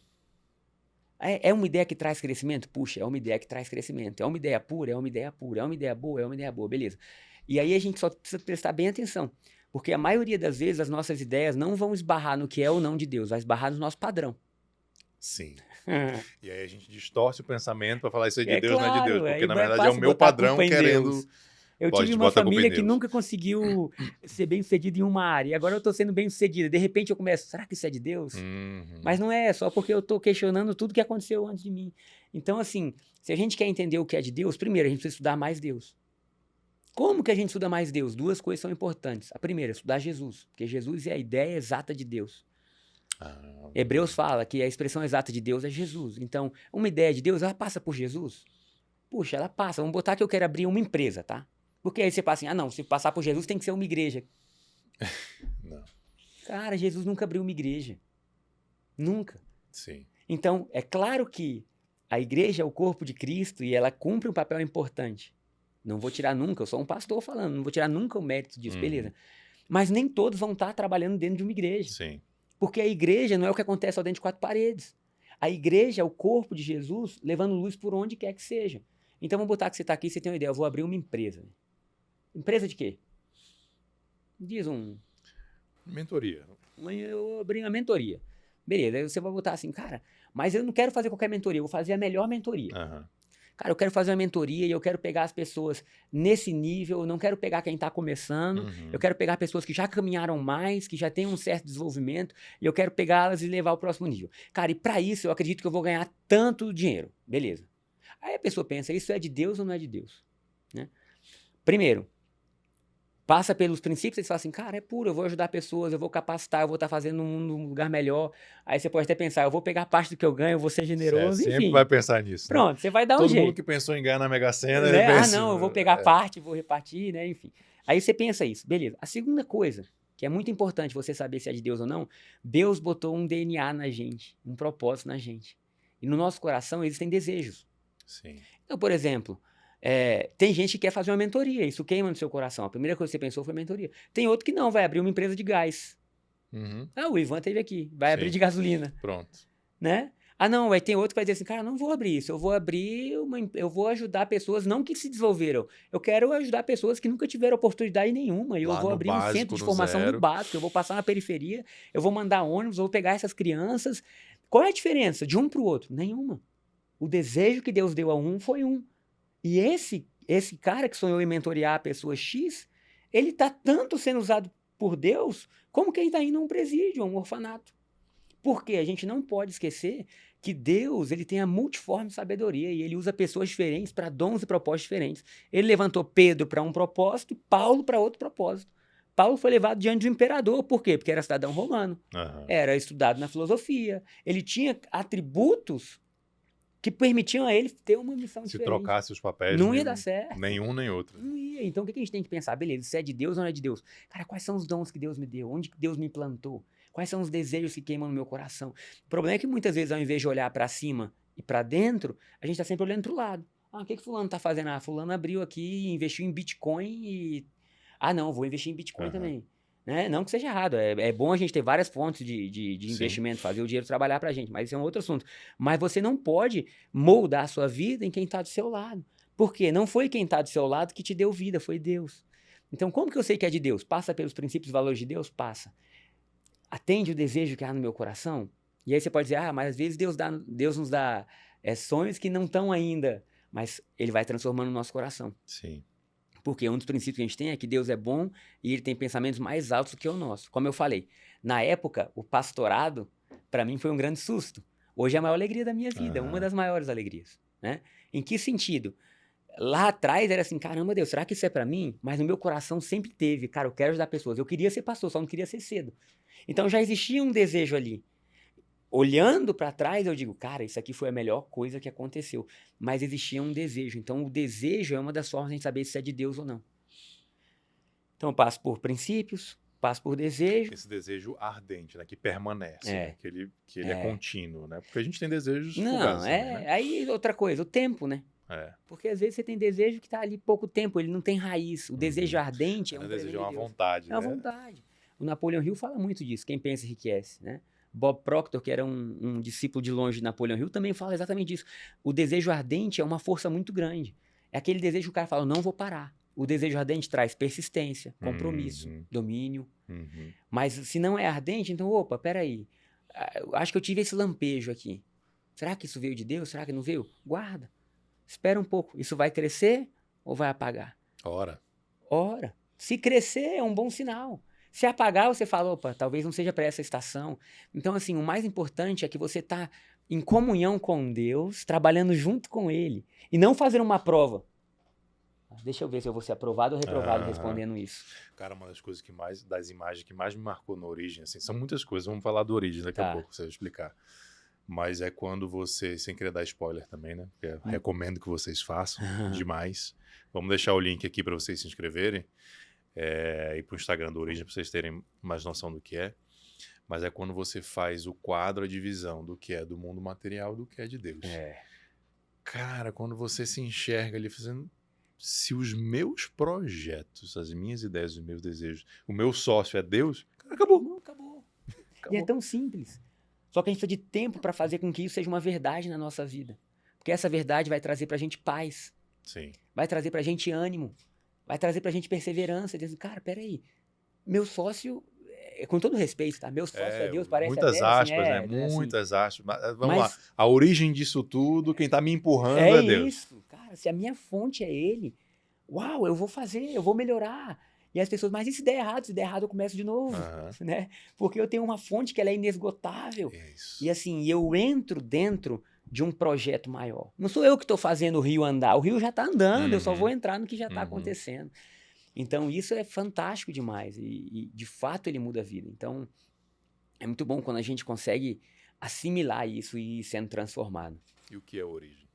É uma ideia que traz crescimento? Puxa, é uma ideia que traz crescimento. É uma ideia pura? É uma ideia pura. É uma ideia boa? É uma ideia boa, beleza. E aí a gente só precisa prestar bem atenção. Porque a maioria das vezes as nossas ideias não vão esbarrar no que é ou não de Deus, vai esbarrar no nosso padrão. Sim. E aí a gente distorce o pensamento para falar isso é de É Deus, não é de Deus. claro, Porque na é verdade é o fácil meu botar a padrão culpa em querendo. Deus. Eu Pode tive uma botar a culpa em família que Deus. nunca conseguiu ser bem sucedida em uma área. E agora eu tô sendo bem sucedida. De repente eu começo, será que isso é de Deus? Uhum. Mas não é, só porque eu tô questionando tudo que aconteceu antes de mim. Então, assim, se a gente quer entender o que é de Deus, primeiro a gente precisa estudar mais Deus. Como que a gente estuda mais Deus? Duas coisas são importantes. A primeira, estudar Jesus, porque Jesus é a ideia exata de Deus. Hebreus fala que a expressão exata de Deus é Jesus. Então, uma ideia de Deus, ela passa por Jesus? Puxa, ela passa. Vamos botar que eu quero abrir uma empresa, tá? Porque aí você fala assim, não, se passar por Jesus tem que ser uma igreja. Não. Cara, Jesus nunca abriu uma igreja. Nunca. Sim. Então, é claro que a igreja é o corpo de Cristo e ela cumpre um papel importante. Não vou tirar nunca, eu sou um pastor falando, não vou tirar nunca o mérito disso, beleza. Mas nem todos vão estar trabalhando dentro de uma igreja. Sim. Porque a igreja não é o que acontece só dentro de quatro paredes. A igreja é o corpo de Jesus levando luz por onde quer que seja. Então, vamos botar que você está aqui e você tem uma ideia, eu vou abrir uma empresa. Empresa de quê? Diz Mentoria. eu abri uma mentoria. Beleza, aí você vai botar assim, cara, mas eu não quero fazer qualquer mentoria, eu vou fazer a melhor mentoria. Uhum. Cara, eu quero fazer uma mentoria e eu quero pegar as pessoas nesse nível, eu não quero pegar quem está começando, eu quero pegar pessoas que já caminharam mais, que já têm um certo desenvolvimento, e eu quero pegá-las e levar ao próximo nível. Cara, e para isso eu acredito que eu vou ganhar tanto dinheiro. Beleza. Aí a pessoa pensa, isso é de Deus ou não é de Deus? Né? Primeiro, passa pelos princípios e você fala assim, cara, é puro, eu vou ajudar pessoas, eu vou capacitar, eu vou estar fazendo um lugar melhor. Aí você pode até pensar, eu vou pegar parte do que eu ganho, eu vou ser generoso, Sempre enfim. vai pensar nisso. Né? Pronto, você vai dar um Todo jeito. mundo que pensou em ganhar na Mega Sena, Né? ele pensa, não, eu vou pegar parte, vou repartir, né? Enfim. Aí você pensa isso, beleza. A segunda coisa, que é muito importante você saber se é de Deus ou não, Deus botou um DNA na gente, um propósito na gente. E no nosso coração existem desejos. Sim. Então, por exemplo, tem gente que quer fazer uma mentoria, isso queima no seu coração. A primeira coisa que você pensou foi mentoria. Tem outro que não, vai abrir uma empresa de gás. O Ivan teve aqui, vai abrir de gasolina. Pronto. Né? Não, tem outro que vai dizer assim, cara, eu não vou abrir isso, eu vou ajudar pessoas não que se desenvolveram, eu quero ajudar pessoas que nunca tiveram oportunidade nenhuma, e eu vou abrir um centro de formação no básico, eu vou passar na periferia, eu vou mandar ônibus, eu vou pegar essas crianças. Qual é a diferença de um para o outro? Nenhuma. O desejo que Deus deu a um foi um. E esse cara que sonhou em mentorear a pessoa X, ele está tanto sendo usado por Deus, como quem está indo a um presídio, a um orfanato. Porque a gente não pode esquecer que Deus ele tem a multiforme sabedoria e ele usa pessoas diferentes para dons e propósitos diferentes. Ele levantou Pedro para um propósito e Paulo para outro propósito. Paulo foi levado diante do imperador, por quê? Porque era cidadão romano, era estudado na filosofia, ele tinha atributos que permitiam a ele ter uma missão diferente. Se trocasse os papéis, não ia dar certo. Nenhum nem outro. Não ia. Então o que a gente tem que pensar? Beleza, se é de Deus ou não é de Deus? Cara, quais são os dons que Deus me deu? Onde que Deus me plantou? Quais são os desejos que queimam no meu coração? O problema é que muitas vezes, ao invés de olhar para cima e para dentro, a gente está sempre olhando para o lado. O que fulano está fazendo? Fulano abriu aqui e investiu em Bitcoin e... não, vou investir em Bitcoin também. Né? Não que seja errado, é bom a gente ter várias fontes de investimento, fazer o dinheiro trabalhar para a gente, mas isso é um outro assunto. Mas você não pode moldar a sua vida em quem está do seu lado. Por quê? Não foi quem está do seu lado que te deu vida, foi Deus. Então, como que eu sei que é de Deus? Passa pelos princípios e valores de Deus? Passa. Atende o desejo que há no meu coração? E aí você pode dizer, mas às vezes Deus nos dá sonhos que não estão ainda, mas Ele vai transformando o nosso coração. Sim. Porque um dos princípios que a gente tem é que Deus é bom e Ele tem pensamentos mais altos do que o nosso. Como eu falei, na época, o pastorado, para mim, foi um grande susto. Hoje é a maior alegria da minha vida, uma das maiores alegrias. Né? Em que sentido? Lá atrás era assim, caramba, Deus, será que isso é para mim? Mas no meu coração sempre teve, cara, eu quero ajudar pessoas. Eu queria ser pastor, só não queria ser cedo. Então já existia um desejo ali. Olhando para trás, eu digo, cara, isso aqui foi a melhor coisa que aconteceu. Mas existia um desejo. Então, o desejo é uma das formas de a gente saber se é de Deus ou não. Então, eu passo por princípios, passo por desejo. Esse desejo ardente, né? Que permanece, né? Que ele é contínuo, né? Porque a gente tem desejos fugazes também, né? Aí, outra coisa, o tempo, né? Porque às vezes você tem desejo que está ali pouco tempo, ele não tem raiz. O desejo ardente é um desejo presente é uma de Deus. vontade, É uma né? vontade. O Napoleão Hill fala muito disso, quem pensa enriquece, né? Bob Proctor, que era um discípulo de longe de Napoleão Hill, também fala exatamente isso. O desejo ardente é uma força muito grande. É aquele desejo que o cara fala, não vou parar. O desejo ardente traz persistência, compromisso, domínio. Mas se não é ardente, então, opa, peraí. Acho que eu tive esse lampejo aqui. Será que isso veio de Deus? Será que não veio? Guarda. Espera um pouco. Isso vai crescer ou vai apagar? Ora. Se crescer, é um bom sinal. Se apagar, você fala, opa, talvez não seja para essa estação. Então, assim, o mais importante é que você está em comunhão com Deus, trabalhando junto com Ele. E não fazer uma prova. Deixa eu ver se eu vou ser aprovado ou reprovado respondendo isso. Cara, uma das coisas das imagens que mais me marcou na Origem, assim, são muitas coisas, vamos falar do Origem daqui a pouco, você vai explicar. Mas é quando você, sem querer dar spoiler também, né? Porque eu recomendo que vocês façam demais. Vamos deixar o link aqui para vocês se inscreverem. E pro Instagram do Origem, para vocês terem mais noção do que é. Mas é quando você faz o quadro, a divisão do que é do mundo material do que é de Deus. Cara, quando você se enxerga ali fazendo... Se os meus projetos, as minhas ideias, os meus desejos, o meu sócio é Deus, cara, acabou. Não, acabou. E é tão simples. Só que a gente precisa de tempo para fazer com que isso seja uma verdade na nossa vida. Porque essa verdade vai trazer pra gente paz. Sim. Vai trazer pra gente ânimo. Vai trazer pra gente perseverança. Dizendo, cara, peraí, meu sócio, com todo respeito, tá? Meu sócio é Deus, parece muitas até aspas, assim, né? Muitas aspas. Vamos mas lá. A origem disso tudo, quem tá me empurrando é Deus. Isso, cara. Se a minha fonte é Ele, uau, eu vou fazer, eu vou melhorar. E as pessoas, mas e se der errado? Se der errado, eu começo de novo, né? Porque eu tenho uma fonte que ela é inesgotável. Isso. E assim, eu entro dentro de um projeto maior. Não sou eu que estou fazendo o rio andar. O rio já está andando, eu só vou entrar no que já está acontecendo. Então, isso é fantástico demais. E, de fato, ele muda a vida. Então, é muito bom quando a gente consegue assimilar isso e ir sendo transformado. E o que é a Origem?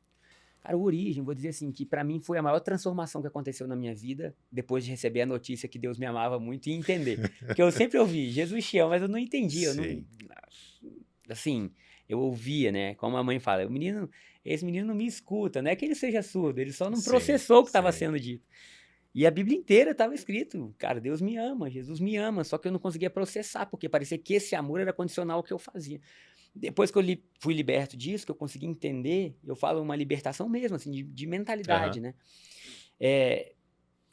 Cara, o Origem, vou dizer assim, que para mim foi a maior transformação que aconteceu na minha vida depois de receber a notícia que Deus me amava muito e entender. Porque eu sempre ouvi, Jesus te ama, mas eu não entendia. Assim, eu ouvia, né? Como a mãe fala, esse menino não me escuta. Não é que ele seja surdo, ele só não processou o que estava sendo dito. E a Bíblia inteira estava escrito, cara, Deus me ama, Jesus me ama, só que eu não conseguia processar, porque parecia que esse amor era condicional ao que eu fazia. Depois que eu fui liberto disso, que eu consegui entender, eu falo uma libertação mesmo, assim, de mentalidade, né?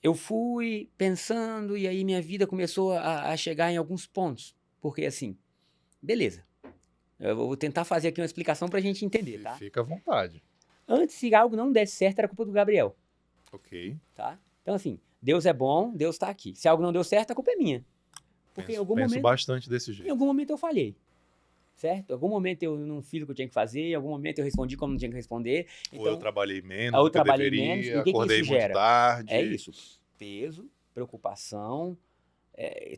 Eu fui pensando e aí minha vida começou a chegar em alguns pontos. Porque assim, beleza, eu vou tentar fazer aqui uma explicação pra gente entender, tá? Fica à vontade. Antes, se algo não desse certo, era culpa do Gabriel. Ok. Tá? Então assim, Deus é bom, Deus tá aqui. Se algo não deu certo, a culpa é minha. Porque penso bastante desse jeito. Em algum momento eu falhei. Certo? Em algum momento eu não fiz o que eu tinha que fazer, em algum momento eu respondi como não tinha que responder. Então, ou eu trabalhei menos, eu trabalhei menos. E o que acordei isso muito gera? tarde. É isso. Peso, preocupação,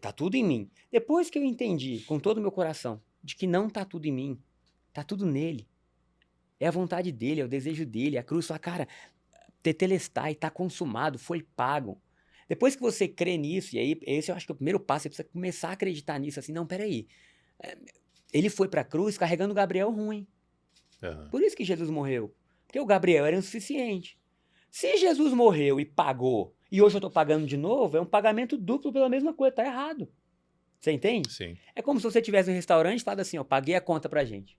tá tudo em mim. Depois que eu entendi, com todo o meu coração, de que não tá tudo em mim, tá tudo nele. É a vontade dele, é o desejo dele, a cruz, sua cara, tetelestai, tá consumado, foi pago. Depois que você crê nisso, e aí esse eu acho que é o primeiro passo, você precisa começar a acreditar nisso, assim, não, peraí. Ele foi pra cruz carregando o Gabriel ruim. Por isso que Jesus morreu. Porque o Gabriel era insuficiente. Se Jesus morreu e pagou, e hoje eu tô pagando de novo, é um pagamento duplo pela mesma coisa, tá errado. Você entende? Sim. É como se você tivesse um restaurante e fala assim, ó, paguei a conta pra gente.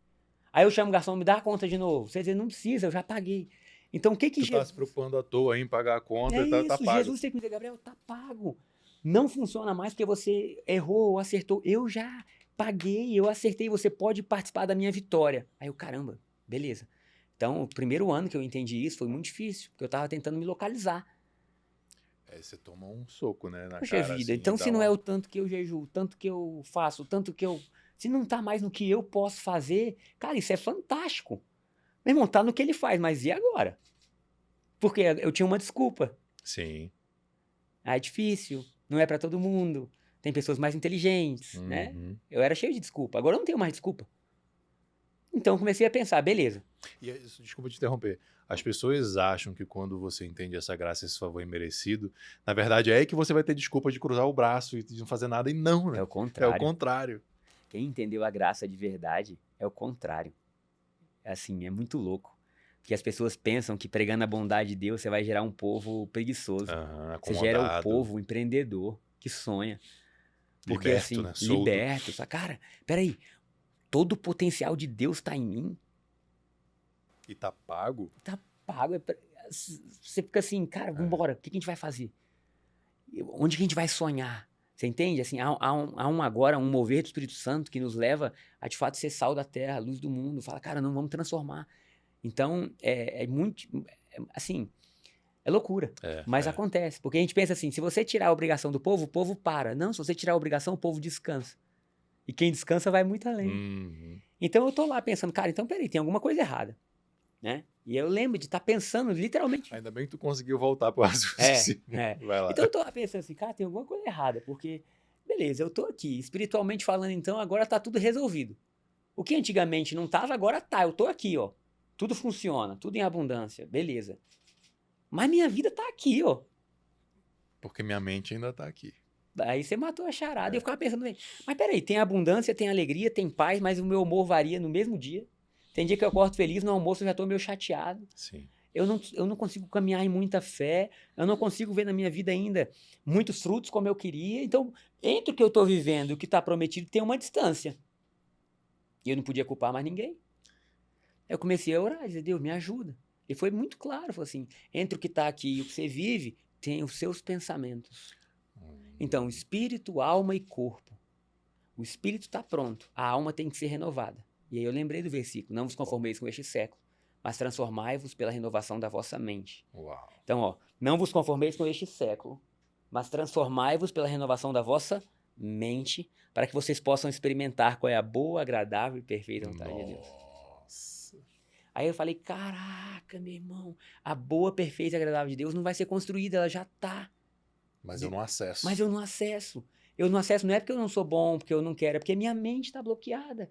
Aí eu chamo o garçom, me dá a conta de novo. Você diz, não precisa, eu já paguei. Então o que Jesus... Você tá se preocupando à toa em pagar a conta, tá pago. Jesus tem que dizer, Gabriel, tá pago. Não funciona mais porque você errou ou acertou. Eu já paguei, eu acertei, você pode participar da minha vitória. Aí eu, caramba, beleza. Então, o primeiro ano que eu entendi isso foi muito difícil, porque eu tava tentando me localizar. Você toma um soco, né, na Poxa cara. vida, Assim, então se não é o tanto que eu jejuo, tanto que eu faço, tanto que eu... Se não tá mais no que eu posso fazer, cara, isso é fantástico. Meu irmão, tá no que ele faz, mas e agora? Porque eu tinha uma desculpa. Sim. É difícil, não é pra todo mundo, tem pessoas mais inteligentes, né? Eu era cheio de desculpa, agora eu não tenho mais desculpa. Então eu comecei a pensar, beleza. E desculpa te interromper. As pessoas acham que quando você entende essa graça, esse favor imerecido, na verdade é aí que você vai ter desculpa de cruzar o braço e de não fazer nada, e não, né? É o contrário. É o contrário. Quem entendeu a graça de verdade é o contrário. Assim, é muito louco. que as pessoas pensam que pregando a bondade de Deus você vai gerar um povo preguiçoso. Você gera o Acomodado, povo empreendedor, que sonha. Porque liberto, assim, né? Solto. liberto. Cara, peraí, todo o potencial de Deus tá em mim. E tá pago? Tá pago. Você fica assim, cara, vambora, o que a gente vai fazer? Onde que a gente vai sonhar? Você entende? Assim, agora um mover do Espírito Santo que nos leva a, de fato, ser sal da terra, luz do mundo. Fala, cara, não, vamos transformar. Então, assim, é loucura. Mas acontece. Porque a gente pensa assim, se você tirar a obrigação do povo, o povo para. Não, se você tirar a obrigação, o povo descansa. E quem descansa vai muito além. Então, eu tô lá pensando, cara, então peraí, tem alguma coisa errada. Né? E eu lembro de estar pensando literalmente. Ainda bem que tu conseguiu voltar pro raciocínio. Vai lá. Então eu tô lá pensando assim, cara, tem alguma coisa errada, porque, beleza, eu tô aqui, espiritualmente falando, então, agora tá tudo resolvido. O que antigamente não tava, agora tá, eu tô aqui, ó. Tudo funciona, tudo em abundância, beleza. Mas minha vida tá aqui, ó. Porque minha mente ainda tá aqui. Aí você matou a charada. E eu ficava pensando, mas peraí, tem abundância, tem alegria, tem paz, mas o meu humor varia no mesmo dia. Tem dia que eu acordo feliz, no almoço eu já tô meio chateado. Sim. Eu não consigo caminhar em muita fé, eu não consigo ver na minha vida ainda muitos frutos como eu queria. Então, entre o que eu tô vivendo e o que tá prometido, tem uma distância. E eu não podia culpar mais ninguém. Eu comecei a orar, dizer, Deus, me ajuda. E foi muito claro, falou assim, entre o que tá aqui e o que você vive, tem os seus pensamentos. Então, espírito, alma e corpo. O espírito tá pronto, a alma tem que ser renovada. E aí eu lembrei do versículo, não vos conformeis com este século, mas transformai-vos pela renovação da vossa mente. Uau. Então, ó, não vos conformeis com este século, mas transformai-vos pela renovação da vossa mente, para que vocês possam experimentar qual é a boa, agradável e perfeita vontade de Deus. Nossa. Aí eu falei, caraca, meu irmão, a boa, perfeita e agradável de Deus não vai ser construída, ela já tá. Mas eu não acesso. Mas eu não acesso. Eu não acesso não é porque eu não sou bom, porque eu não quero, é porque minha mente está bloqueada.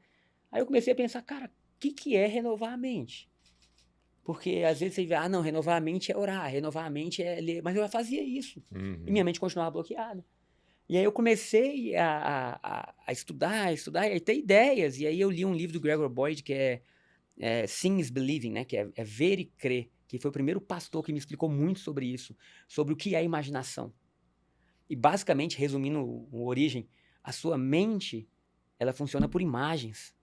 Aí eu comecei a pensar, cara, o que é renovar a mente? Porque às vezes você vê, não, renovar a mente é orar, renovar a mente é ler. Mas eu já fazia isso. E minha mente continuava bloqueada. E aí eu comecei a estudar, e ter ideias. E aí eu li um livro do Gregor Boyd, que é Seeing is Believing, né? Que é ver e crer. Que foi o primeiro pastor que me explicou muito sobre isso. Sobre o que é imaginação. E basicamente, resumindo a origem, a sua mente, ela funciona por imagens.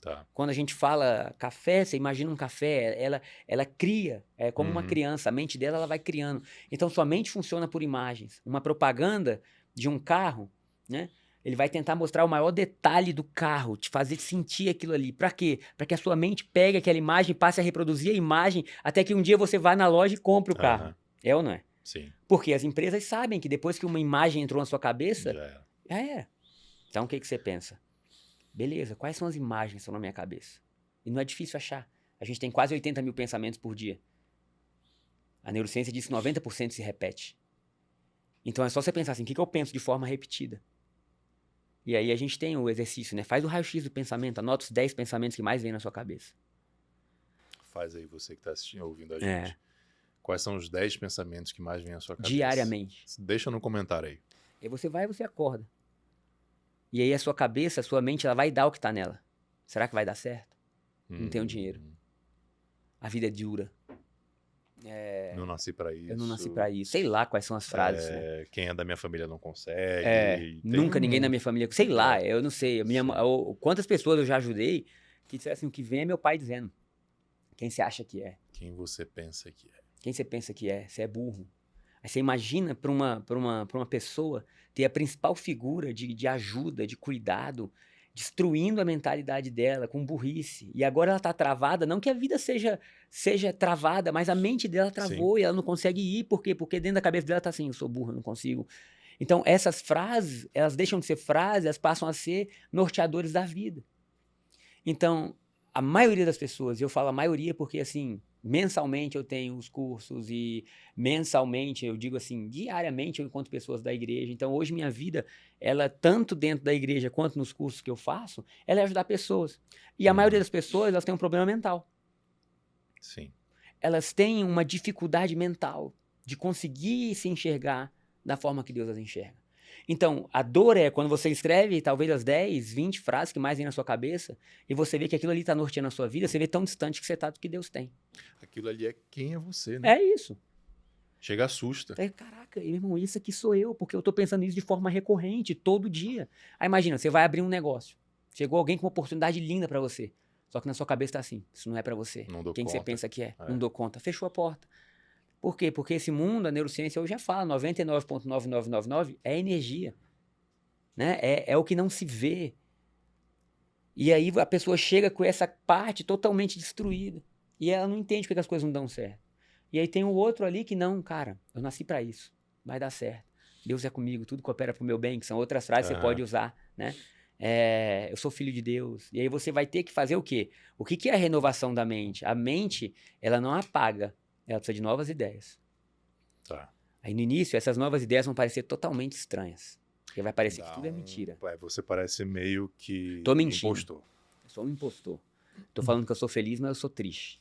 Tá. Quando a gente fala café, você imagina um café, ela cria, é como uma criança, a mente dela ela vai criando. Então, sua mente funciona por imagens. Uma propaganda de um carro, né? Ele vai tentar mostrar o maior detalhe do carro, te fazer sentir aquilo ali. Para quê? Para que a sua mente pegue aquela imagem, passe a reproduzir a imagem, até que um dia você vá na loja e compre o carro. É ou não é? Sim. Porque as empresas sabem que depois que uma imagem entrou na sua cabeça, já era. Então, o que você pensa? Beleza, quais são as imagens que estão na minha cabeça? E não é difícil achar. A gente tem quase 80 mil pensamentos por dia. A neurociência diz que 90% se repete. Então é só você pensar assim, o que eu penso de forma repetida? E aí a gente tem o exercício, né? Faz o raio-x do pensamento, anota os 10 pensamentos que mais vêm na sua cabeça. Faz aí você que está assistindo, ouvindo a gente. Quais são os 10 pensamentos que mais vêm na sua cabeça? Diariamente. Deixa no comentário aí. E aí você vai e você acorda. E aí a sua cabeça, a sua mente, ela vai dar o que tá nela. Será que vai dar certo? Não tenho dinheiro. A vida é dura. Não nasci pra isso. Eu não nasci pra isso. Sei lá quais são as frases. Né? Quem é da minha família não consegue. Nunca ninguém da minha família... Sei lá, eu não sei. Quantas pessoas eu já ajudei que disseram assim, o que vem é meu pai dizendo. Quem você acha que é? Quem você pensa que é? Quem você pensa que é? Você é burro. Aí você imagina para uma pessoa ter a principal figura de ajuda, de cuidado, destruindo a mentalidade dela com burrice. E agora ela tá travada, não que a vida seja travada, mas a mente dela travou. Sim. E ela não consegue ir. Por quê? Porque dentro da cabeça dela tá assim, eu sou burro, eu não consigo. Então essas frases, elas deixam de ser frases, elas passam a ser norteadores da vida. Então, a maioria das pessoas, eu falo a maioria porque assim... Mensalmente eu tenho os cursos e mensalmente, eu digo assim, diariamente eu encontro pessoas da igreja. Então hoje minha vida, ela tanto dentro da igreja quanto nos cursos que eu faço, ela é ajudar pessoas. E a maioria das pessoas, elas têm um problema mental. Sim. Elas têm uma dificuldade mental de conseguir se enxergar da forma que Deus as enxerga. Então, a dor é quando você escreve talvez as 10, 20 frases que mais vem na sua cabeça e você vê que aquilo ali tá norteando a sua vida, você vê tão distante que você tá do que Deus tem. Aquilo ali é quem é você, né? É isso. Chega, assusta. Aí, caraca, meu irmão, isso aqui sou eu, porque eu tô pensando nisso de forma recorrente, todo dia. Aí imagina, você vai abrir um negócio. Chegou alguém com uma oportunidade linda pra você. Só que na sua cabeça tá assim, isso não é pra você. Não dou Quem que você conta. pensa que é? É. Não dou conta. Fechou a porta. Por quê? Porque esse mundo, a neurociência hoje já fala, 99,9999 é energia. Né? É o que não se vê. E aí a pessoa chega com essa parte totalmente destruída. E ela não entende porque as coisas não dão certo. E aí tem o outro ali que não, cara, eu nasci pra isso. Vai dar certo. Deus é comigo, tudo coopera pro meu bem, que são outras frases que você pode usar, né? Eu sou filho de Deus. E aí você vai ter que fazer o quê? O que é a renovação da mente? A mente, ela não apaga. Ela precisa de novas ideias. Tá. Aí no início, essas novas ideias vão parecer totalmente estranhas. Porque vai parecer que tudo é mentira. Você parece meio que Tô mentindo. impostor. Eu sou um impostor. Tô falando que eu sou feliz, mas eu sou triste.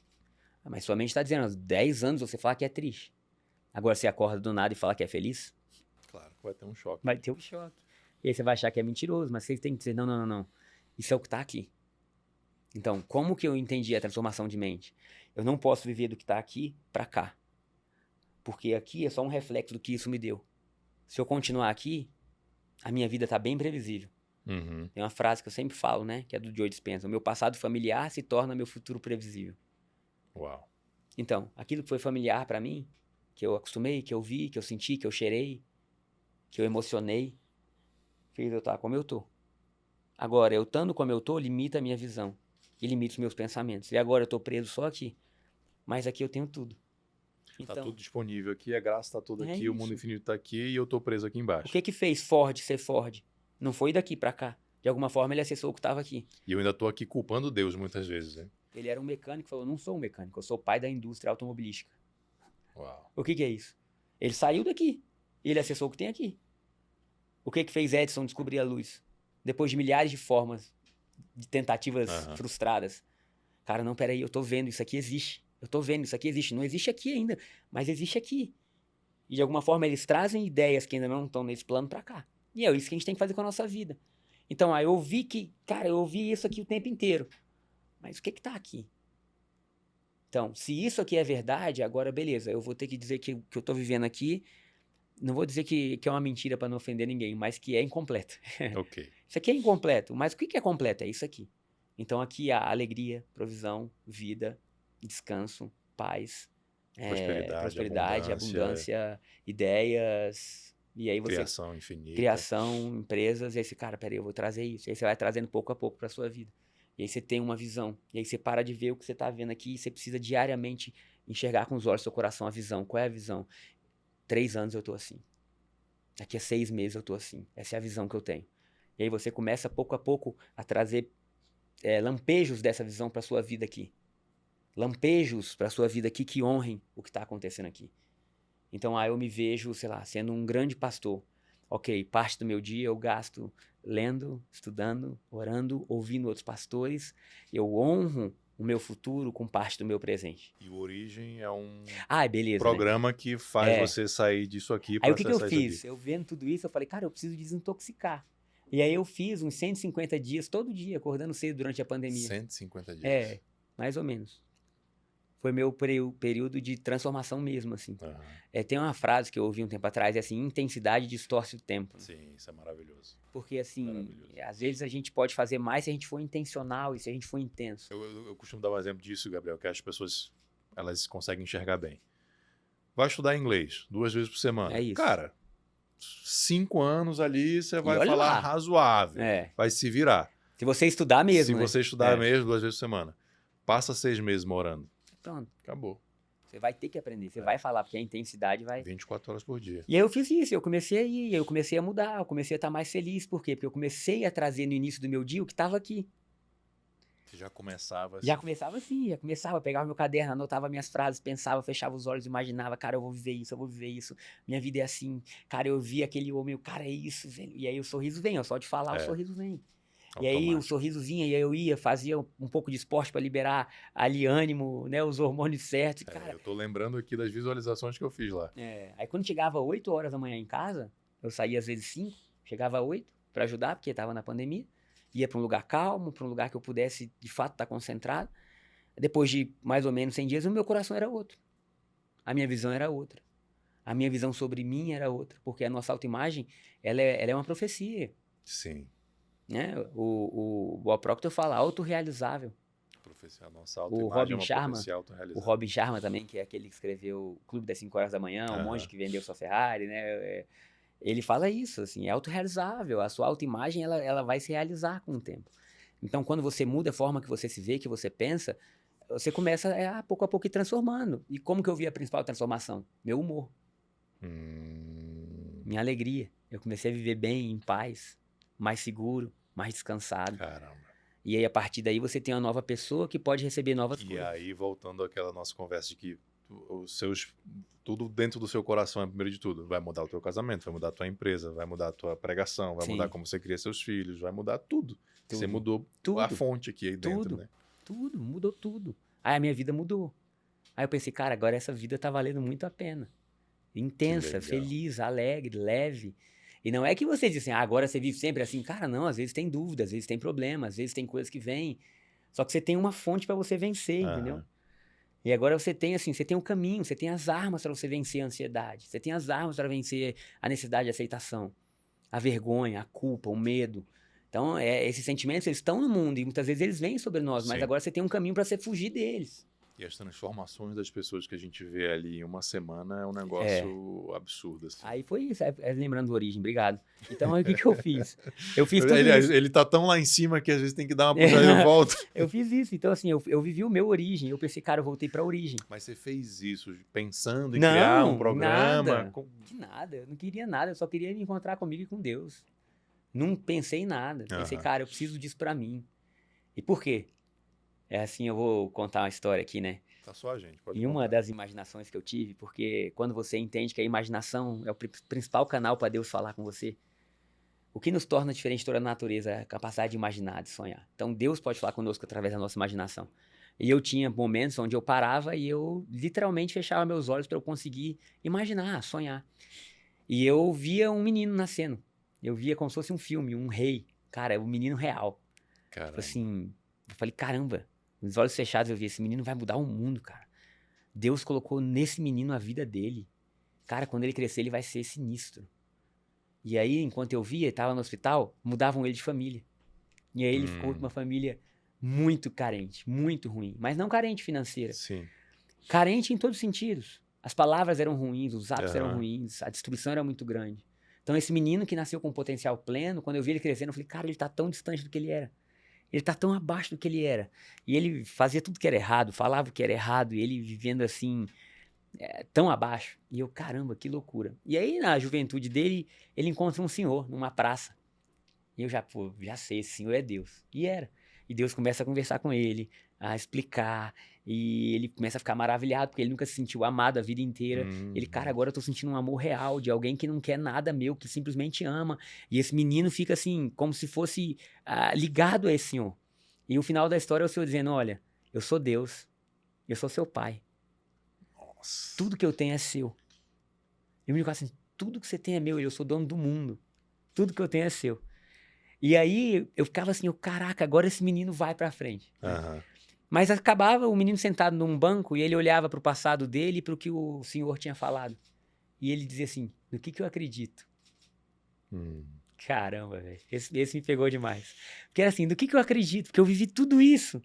Mas sua mente tá dizendo, há 10 anos você fala que é triste. Agora você acorda do nada e fala que é feliz? Claro, vai ter um choque. Vai ter um choque. E aí você vai achar que é mentiroso, mas você tem que dizer, não. Isso é o que tá aqui. Então, como que eu entendi a transformação de mente? Eu não posso viver do que tá aqui pra cá. Porque aqui é só um reflexo do que isso me deu. Se eu continuar aqui, a minha vida tá bem previsível. Uhum. Tem uma frase que eu sempre falo, né? Que é do Joe Dispenza. O meu passado familiar se torna meu futuro previsível. Uau. Então, aquilo que foi familiar pra mim, que eu acostumei, que eu vi, que eu senti, que eu cheirei, que eu emocionei, fez eu estar como eu tô. Agora, eu estando como eu tô, limita a minha visão. E limita os meus pensamentos. E agora eu tô preso só aqui. Mas aqui eu tenho tudo. Tá Então, tudo disponível aqui, a graça tá toda é aqui, o mundo isso. infinito tá aqui e eu tô preso aqui embaixo. O que fez Ford ser Ford? Não foi daqui pra cá. De alguma forma ele acessou o que estava aqui. E eu ainda tô aqui culpando Deus muitas vezes, né? Ele era um mecânico e falou, não sou um mecânico, eu sou o pai da indústria automobilística. Uau. O que é isso? Ele saiu daqui. E ele acessou o que tem aqui. O que fez Edison descobrir a luz? Depois de milhares de formas, de tentativas frustradas. Cara, não, peraí, eu tô vendo, isso aqui existe. Eu tô vendo, isso aqui existe. Não existe aqui ainda, mas existe aqui. E de alguma forma eles trazem ideias que ainda não estão nesse plano pra cá. E é isso que a gente tem que fazer com a nossa vida. Então, aí eu vi que, cara, eu ouvi isso aqui o tempo inteiro. Mas o que tá aqui? Então, se isso aqui é verdade, agora beleza, eu vou ter que dizer que o que eu tô vivendo aqui, não vou dizer que é uma mentira para não ofender ninguém, mas que é incompleto. Ok. Isso aqui é incompleto, mas o que é completo? É isso aqui. Então aqui há alegria, provisão, vida, descanso, paz, prosperidade, abundância, ideias, e aí você... Criação infinita. Criação, empresas, e aí você, cara, peraí, eu vou trazer isso. E aí você vai trazendo pouco a pouco para sua vida. E aí você tem uma visão. E aí você para de ver o que você está vendo aqui e você precisa diariamente enxergar com os olhos do seu coração a visão. Qual é a visão? 3 anos eu tô assim. Daqui a 6 meses eu tô assim. Essa é a visão que eu tenho. E aí você começa pouco a pouco a trazer lampejos dessa visão para sua vida aqui. Lampejos para sua vida aqui que honrem o que está acontecendo aqui. Então aí eu me vejo, sei lá, sendo um grande pastor. Ok, parte do meu dia eu gasto lendo, estudando, orando, ouvindo outros pastores. Eu honro o meu futuro com parte do meu presente. E o Origem é um beleza, programa né? que faz você sair disso aqui para Aí o que eu acessar isso fiz? aqui. Eu vendo tudo isso, eu falei, cara, eu preciso desintoxicar. E aí eu fiz uns 150 dias, todo dia, acordando cedo durante a pandemia. 150 dias. Mais ou menos. Foi meu período de transformação mesmo, assim. Tem uma frase que eu ouvi um tempo atrás, é assim, intensidade distorce o tempo. Sim, isso é maravilhoso. Porque, assim, às vezes a gente pode fazer mais se a gente for intencional e se a gente for intenso. Eu costumo dar um exemplo disso, Gabriel, que as pessoas, elas conseguem enxergar bem. Vai estudar inglês 2 vezes por semana. É isso. Cara, 5 anos ali, você vai olha falar lá. razoável. Vai se virar. Se você estudar mesmo, Se né? você estudar mesmo 2 vezes por semana. Passa 6 meses morando. Pronto. Acabou. Você vai ter que aprender, você vai falar, porque a intensidade vai... 24 horas por dia. E aí eu fiz isso, eu comecei a ir, eu comecei a mudar, eu comecei a estar mais feliz. Por quê? Porque eu comecei a trazer no início do meu dia o que estava aqui. Você já começava assim? Já começava, pegava meu caderno, anotava minhas frases, pensava, fechava os olhos, imaginava, cara, eu vou viver isso, minha vida é assim, cara, eu vi aquele homem, cara, é isso, velho. E aí o sorriso vem, só de falar o sorriso vem. E aí o sorriso vinha, e aí eu ia, fazia um pouco de esporte para liberar ali ânimo, né, os hormônios certos. Cara, eu tô lembrando aqui das visualizações que eu fiz lá. Aí quando chegava 8 horas da manhã em casa, eu saía às vezes 5, Chegava 8 para ajudar, porque estava na pandemia. Ia para um lugar calmo, para um lugar que eu pudesse, de fato, estar concentrado. Depois de mais ou menos 100 dias, o meu coração era outro. A minha visão era outra. A minha visão sobre mim era outra. Porque a nossa autoimagem, ela é uma profecia. Sim. Né? O Bob Proctor fala autorrealizável. A nossa O autoimagem Robin é uma Sharma, profecia o autorrealizada. Robin Sharma também, que é aquele que escreveu o Clube das 5 Horas da Manhã, o monge que vendeu sua Ferrari, né? Ele fala isso, assim, é autorrealizável. A sua autoimagem, ela vai se realizar com o tempo. Então, quando você muda a forma que você se vê, que você pensa, você começa a pouco ir transformando. E como que eu vi a principal transformação? Meu humor. Minha alegria. Eu comecei a viver bem, em paz, mais seguro, mais descansado. Caramba. E aí, a partir daí, você tem uma nova pessoa que pode receber novas coisas. E aí, voltando àquela nossa conversa de que tudo dentro do seu coração é primeiro de tudo. Vai mudar o teu casamento, vai mudar a tua empresa, vai mudar a tua pregação, vai mudar como você cria seus filhos, vai mudar tudo. Você mudou a fonte aqui aí dentro, né? Tudo, mudou tudo. Aí a minha vida mudou. Aí eu pensei, cara, agora essa vida tá valendo muito a pena. Intensa, feliz, alegre, leve. E não é que você diz assim, agora você vive sempre assim. Cara, não, às vezes tem dúvidas, às vezes tem problemas, às vezes tem coisas que vêm. Só que você tem uma fonte para você vencer, entendeu? E agora você tem assim, você tem um caminho, você tem as armas para você vencer a ansiedade. Você tem as armas para vencer a necessidade de aceitação, a vergonha, a culpa, o medo. Então, esses sentimentos, eles estão no mundo e muitas vezes eles vêm sobre nós, mas agora você tem um caminho para você fugir deles. E as transformações das pessoas que a gente vê ali em uma semana é um negócio absurdo. Assim. Aí foi isso, lembrando do Origem, obrigado. Então, aí, o que eu fiz? Eu fiz tudo isso. Ele tá tão lá em cima que às vezes tem que dar uma puxada de volta. Eu fiz isso, então assim, eu vivi o meu Origem, eu pensei, cara, eu voltei pra Origem. Mas você fez isso pensando em criar um programa? Nada, de nada, eu não queria nada, eu só queria me encontrar comigo e com Deus. Não pensei em nada, pensei, cara, eu preciso disso pra mim. E por quê? É assim, eu vou contar uma história aqui, né? Tá só a gente, pode E uma das imaginações que eu tive, porque quando você entende que a imaginação é o principal canal para Deus falar com você, o que nos torna diferente de toda a natureza é a capacidade de imaginar, de sonhar. Então Deus pode falar conosco através da nossa imaginação. E eu tinha momentos onde eu parava e eu literalmente fechava meus olhos para eu conseguir imaginar, sonhar. E eu via um menino nascendo. Eu via como se fosse um filme, um rei. Cara, um menino real. Caramba. Assim, eu falei, caramba. Com os olhos fechados eu vi, esse menino vai mudar o mundo, cara. Deus colocou nesse menino a vida dele. Cara, quando ele crescer, ele vai ser sinistro. E aí, enquanto eu via, ele estava no hospital, mudavam ele de família. E aí ele ficou com uma família muito carente, muito ruim. Mas não carente financeira. Sim. Carente em todos os sentidos. As palavras eram ruins, os atos eram ruins, a destruição era muito grande. Então esse menino que nasceu com potencial pleno, quando eu vi ele crescendo, eu falei, cara, ele tá tão distante do que ele era. Ele tá tão abaixo do que ele era. E ele fazia tudo que era errado, falava o que era errado, e ele vivendo assim, tão abaixo. E eu, caramba, que loucura. E aí, na juventude dele, ele encontra um senhor numa praça. E eu já sei, esse senhor é Deus. E era. E Deus começa a conversar com ele, a explicar, e ele começa a ficar maravilhado, porque ele nunca se sentiu amado a vida inteira. Ele, cara, agora eu tô sentindo um amor real de alguém que não quer nada meu, que simplesmente ama. E esse menino fica assim, como se fosse ligado a esse senhor. E o final da história é o senhor dizendo, olha, eu sou Deus, eu sou seu pai. Nossa. Tudo que eu tenho é seu. E o menino fala assim, tudo que você tem é meu, eu sou dono do mundo. Tudo que eu tenho é seu. E aí eu ficava assim, caraca, agora esse menino vai pra frente. Mas acabava o menino sentado num banco e ele olhava pro passado dele e pro que o senhor tinha falado. E ele dizia assim, no que eu acredito? Caramba, velho, esse me pegou demais. Porque era assim, do que eu acredito? Porque eu vivi tudo isso.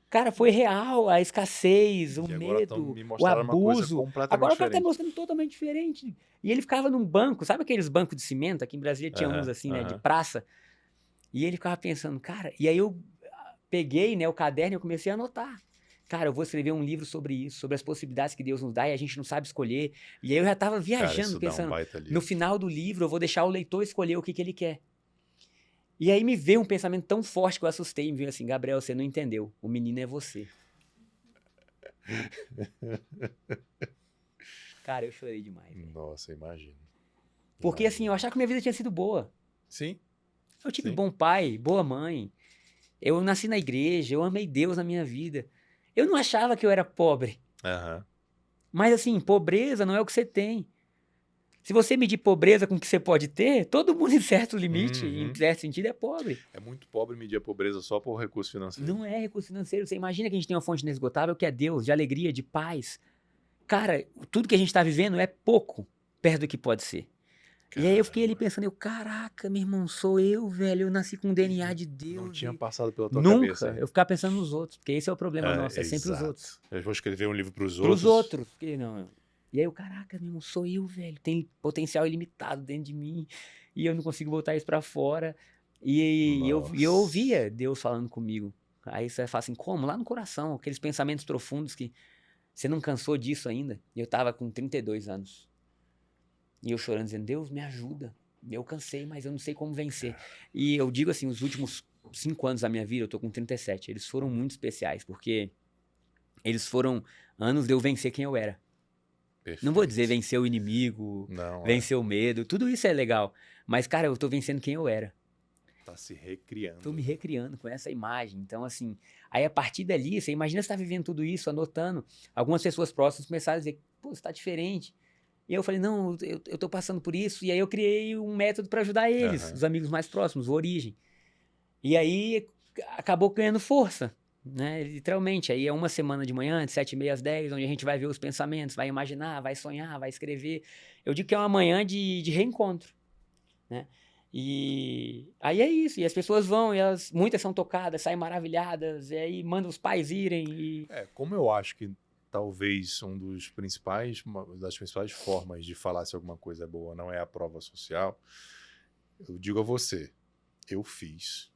Cara, foi real a escassez, o medo, o abuso. Agora o cara tá mostrando totalmente diferente. E ele ficava num banco, sabe aqueles bancos de cimento? Aqui em Brasília tinha uns assim, né, de praça. E ele ficava pensando, cara... E aí eu peguei, né, o caderno e eu comecei a anotar. Cara, eu vou escrever um livro sobre isso, sobre as possibilidades que Deus nos dá e a gente não sabe escolher. E aí eu já tava viajando, pensando, no final do livro eu vou deixar o leitor escolher o que ele quer. E aí me veio um pensamento tão forte que eu assustei. Me veio assim, Gabriel, você não entendeu. O menino é você. Cara, eu chorei demais. Véio. Nossa, imagino. Porque assim, eu achava que minha vida tinha sido boa. Sim. Eu tive bom pai, boa mãe. Eu nasci na igreja, eu amei Deus na minha vida. Eu não achava que eu era pobre. Mas assim, pobreza não é o que você tem. Se você medir pobreza com o que você pode ter, todo mundo em certo limite, Uhum. em certo sentido, é pobre. É muito pobre medir a pobreza só por recurso financeiro. Não é recurso financeiro. Você imagina que a gente tem uma fonte inesgotável que é Deus, de alegria, de paz. Cara, tudo que a gente tá vivendo é pouco perto do que pode ser. E aí eu fiquei ali pensando, caraca, meu irmão, sou eu, velho, eu nasci com o DNA de Deus. Não tinha e passado pela tua Nunca. cabeça. Eu ficava pensando nos outros, porque esse é o problema nosso, é sempre os exato. outros. Eu vou escrever um livro pros Pros outros. outros. Porque não. E aí eu, caraca, meu irmão, sou eu, velho, tem potencial ilimitado dentro de mim e eu não consigo botar isso pra fora. E eu ouvia Deus falando comigo. Aí você vai falar assim, como? Lá no coração, aqueles pensamentos profundos que você não cansou disso ainda. E eu tava com 32 anos. E eu chorando, dizendo, Deus, me ajuda. Eu cansei, mas eu não sei como vencer. E eu digo assim, os últimos 5 anos da minha vida, eu tô com 37, eles foram muito especiais, porque eles foram anos de eu vencer quem eu era. Perfeito. Não vou dizer vencer o inimigo, Não, vencer o medo, tudo isso é legal. Mas, cara, eu tô vencendo quem eu era. Tá se recriando. Tô me recriando com essa imagem. Então, assim, aí a partir dali, você imagina você tá vivendo tudo isso, anotando. Algumas pessoas próximas começaram a dizer, pô, você tá diferente. E eu falei, não, eu tô passando por isso. E aí eu criei um método para ajudar eles, os amigos mais próximos, o Origem. E aí acabou ganhando força, né? Literalmente. Aí é uma semana de manhã, de 7h30 às 10, onde a gente vai ver os pensamentos, vai imaginar, vai sonhar, vai escrever. Eu digo que é uma manhã de reencontro, né? E aí é isso. E as pessoas vão, e muitas são tocadas, saem maravilhadas, e aí mandam os pais irem. Como eu acho que talvez uma das principais formas de falar se alguma coisa é boa não é a prova social, eu digo a você, eu fiz.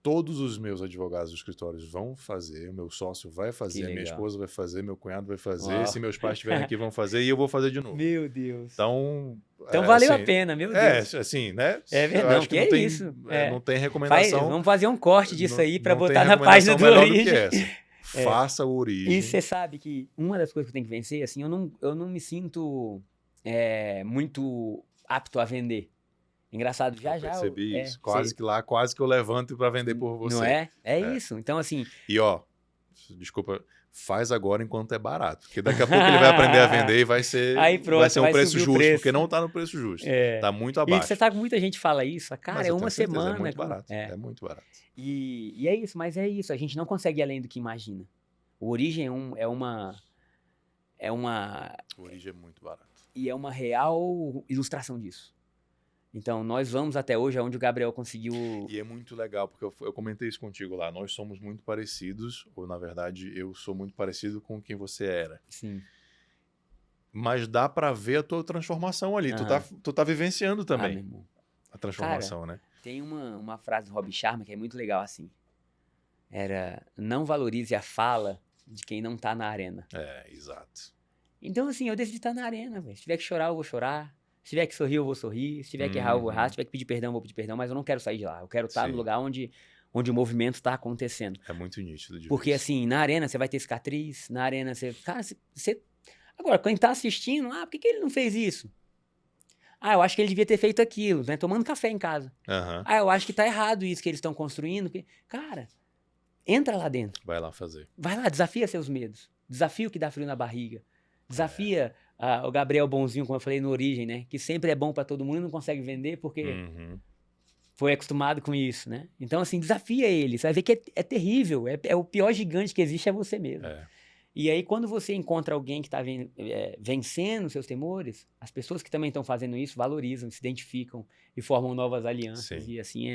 Todos os meus advogados dos escritórios vão fazer, o meu sócio vai fazer, a minha esposa vai fazer, meu cunhado vai fazer, se meus pais estiverem aqui vão fazer e eu vou fazer de novo. Meu Deus. Então valeu a pena, meu Deus. Assim, né? É verdade, eu acho que não tem, isso. não tem recomendação. Vamos fazer um corte disso aí pra não botar tem na página do melhor Origem. do que essa. Faça o Origem. E você sabe que uma das coisas que eu tenho que vencer, assim, eu não me sinto muito apto a vender. Engraçado, já. Eu percebi isso. Quase que eu levanto pra vender por você. Não é? É isso. Então, assim... E ó, desculpa, faz agora enquanto é barato. Porque daqui a pouco ele vai aprender a vender e vai ser, aí pronto, vai ser um preço justo. Preço. Porque não tá no preço justo. Tá muito E abaixo. você sabe que muita gente fala isso. Cara, Mas é uma semana. É muito barato. É muito barato. E é isso, mas é isso. A gente não consegue ir além do que imagina. O Origem é uma... O Origem é muito barato. E é uma real ilustração disso. Então, nós vamos até hoje aonde o Gabriel conseguiu... E é muito legal, porque eu comentei isso contigo lá. Nós somos muito parecidos, ou na verdade, eu sou muito parecido com quem você era. Sim. Mas dá pra ver a tua transformação ali. Tu tá vivenciando também meu irmão. a transformação, Cara, né? Tem uma frase do Rob Sharma que é muito legal assim. Era, não valorize a fala de quem não tá na arena. Exato. Então, assim, eu decidi estar na arena, velho. Se tiver que chorar, eu vou chorar. Se tiver que sorrir, eu vou sorrir. Se tiver que errar, eu vou errar. Se tiver que pedir perdão, eu vou pedir perdão. Mas eu não quero sair de lá. Eu quero estar no lugar onde o movimento está acontecendo. É muito nítido de Porque, ver assim, na arena você vai ter cicatriz. Na arena você... Cara, você... Agora, quem tá assistindo, por que ele não fez isso? Eu acho que ele devia ter feito aquilo, né? Tomando café em casa. Eu acho que tá errado isso que eles estão construindo. Cara, entra lá dentro. Vai lá fazer. Vai lá, desafia seus medos. Desafia o que dá frio na barriga. Desafia o Gabriel bonzinho, como eu falei no Origem, né? Que sempre é bom pra todo mundo e não consegue vender porque foi acostumado com isso, né? Então, assim, desafia ele. Você vai ver que é terrível. É o pior gigante que existe, é você mesmo. E aí, quando você encontra alguém que está vencendo seus temores, as pessoas que também estão fazendo isso valorizam, se identificam e formam novas alianças. Sim. E assim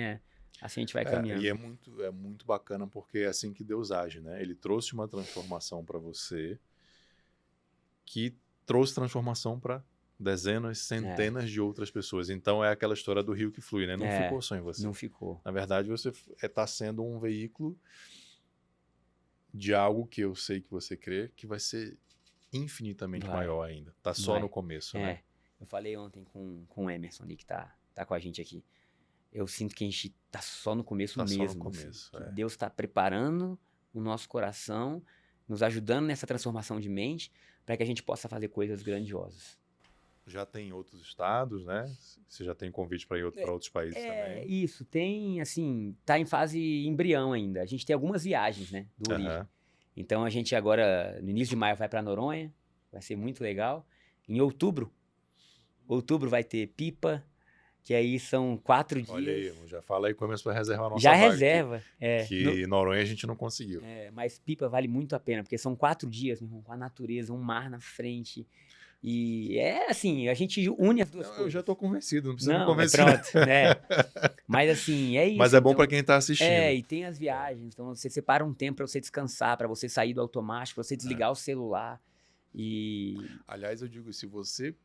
a gente vai caminhando. E é muito bacana porque é assim que Deus age, né? Ele trouxe uma transformação para você que trouxe transformação para dezenas, centenas de outras pessoas. Então é aquela história do rio que flui, né? Não ficou só em você. Não ficou. Na verdade, você está sendo um veículo de algo que eu sei que você crê que vai ser infinitamente maior ainda. Tá só no começo, né? Eu falei ontem com o Emerson ali, que tá com a gente aqui. Eu sinto que a gente tá só no começo mesmo. Só no começo, assim, Deus tá preparando o nosso coração, nos ajudando nessa transformação de mente, para que a gente possa fazer coisas grandiosas. Já tem outros estados, né? Você já tem convite para ir para outros países também? Isso, tem, assim, tá em fase embrião ainda. A gente tem algumas viagens, né, do Origem. Então a gente agora, no início de maio, vai para Noronha, vai ser muito legal. Em outubro, Outubro vai ter Pipa, que aí são 4 dias. Olha aí, já fala aí, começa para reservar a nossa Já vaga reserva. que Noronha a gente não conseguiu. Mas Pipa vale muito a pena, porque são 4 dias, meu irmão, com a natureza, um mar na frente. E é assim, a gente une as duas Não, coisas. eu já tô convencido, não precisa me Não, convencer. pronto, né? Mas assim, é isso. Mas é bom então, para quem tá assistindo. e tem as viagens, então você separa um tempo para você descansar, para você sair do automático, para você desligar o celular. Aliás, eu digo, se você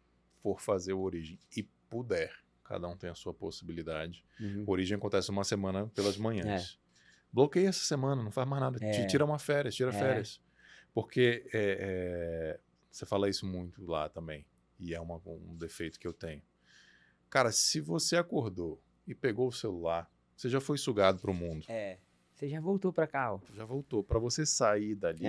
for fazer o Origem e puder, cada um tem a sua possibilidade. O Origem acontece uma semana pelas manhãs. Bloqueia essa semana, não faz mais nada. Tira uma férias, férias. Porque você fala isso muito lá também. E é um defeito que eu tenho. Cara, se você acordou e pegou o celular, você já foi sugado pro mundo. Você já voltou pra cá, ó. Já voltou. Para você sair dali,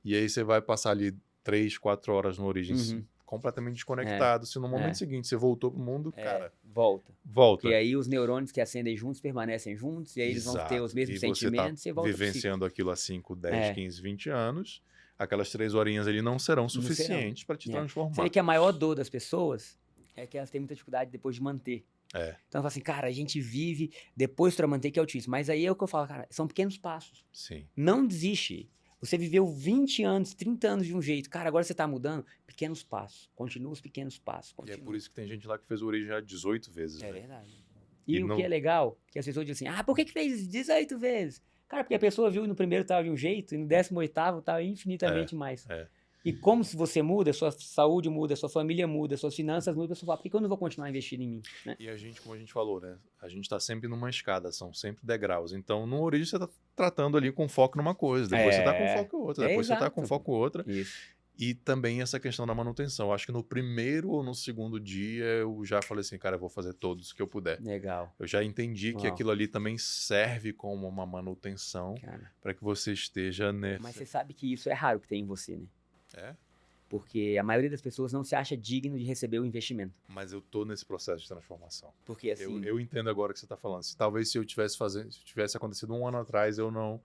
e aí você vai passar ali 3, 4 horas no Origem completamente desconectado. Se no momento seguinte você voltou pro mundo, cara... Volta. Volta. E aí os neurônios que acendem juntos permanecem juntos, e aí eles vão ter os mesmos sentimentos, você e volta vivenciando aquilo há 5, 10, 15, 20 anos, aquelas 3 horinhas ali não serão suficientes para te transformar. Você vê que a maior dor das pessoas é que elas têm muita dificuldade depois de manter. Então, Então, fala assim, cara, a gente vive depois para manter, que é o difícil. Mas aí é o que eu falo, cara, são pequenos passos. Sim. Não desiste. Você viveu 20 anos, 30 anos de um jeito. Cara, agora você tá mudando. Pequenos passos. Continua os pequenos passos. E é por isso que tem gente lá que fez o Origem já 18 vezes. É né? verdade. E o que é legal, que as pessoas dizem assim, por que fez 18 vezes? Cara, porque a pessoa viu no primeiro tava de um jeito, e no 18º tava infinitamente mais. E como se você muda, sua saúde muda, sua família muda, suas finanças mudam, você fala, por que eu não vou continuar investindo em mim? Né? E a gente, como a gente falou, né? A gente tá sempre numa escada, são sempre degraus. Então, no Origem você tá tratando ali com foco numa coisa, depois você tá com foco em outra, depois você tá com foco em outra. Isso. E também essa questão da manutenção. Acho que no primeiro ou no segundo dia eu já falei assim, cara, eu vou fazer todos que eu puder. Legal. Eu já entendi que aquilo ali também serve como uma manutenção para que você esteja nessa... Mas você sabe que isso é raro que tem em você, né? É? Porque a maioria das pessoas não se acha digno de receber o investimento. Mas eu tô nesse processo de transformação. Porque assim... Eu entendo agora o que você tá falando. Talvez se eu tivesse acontecido 1 ano atrás, eu não...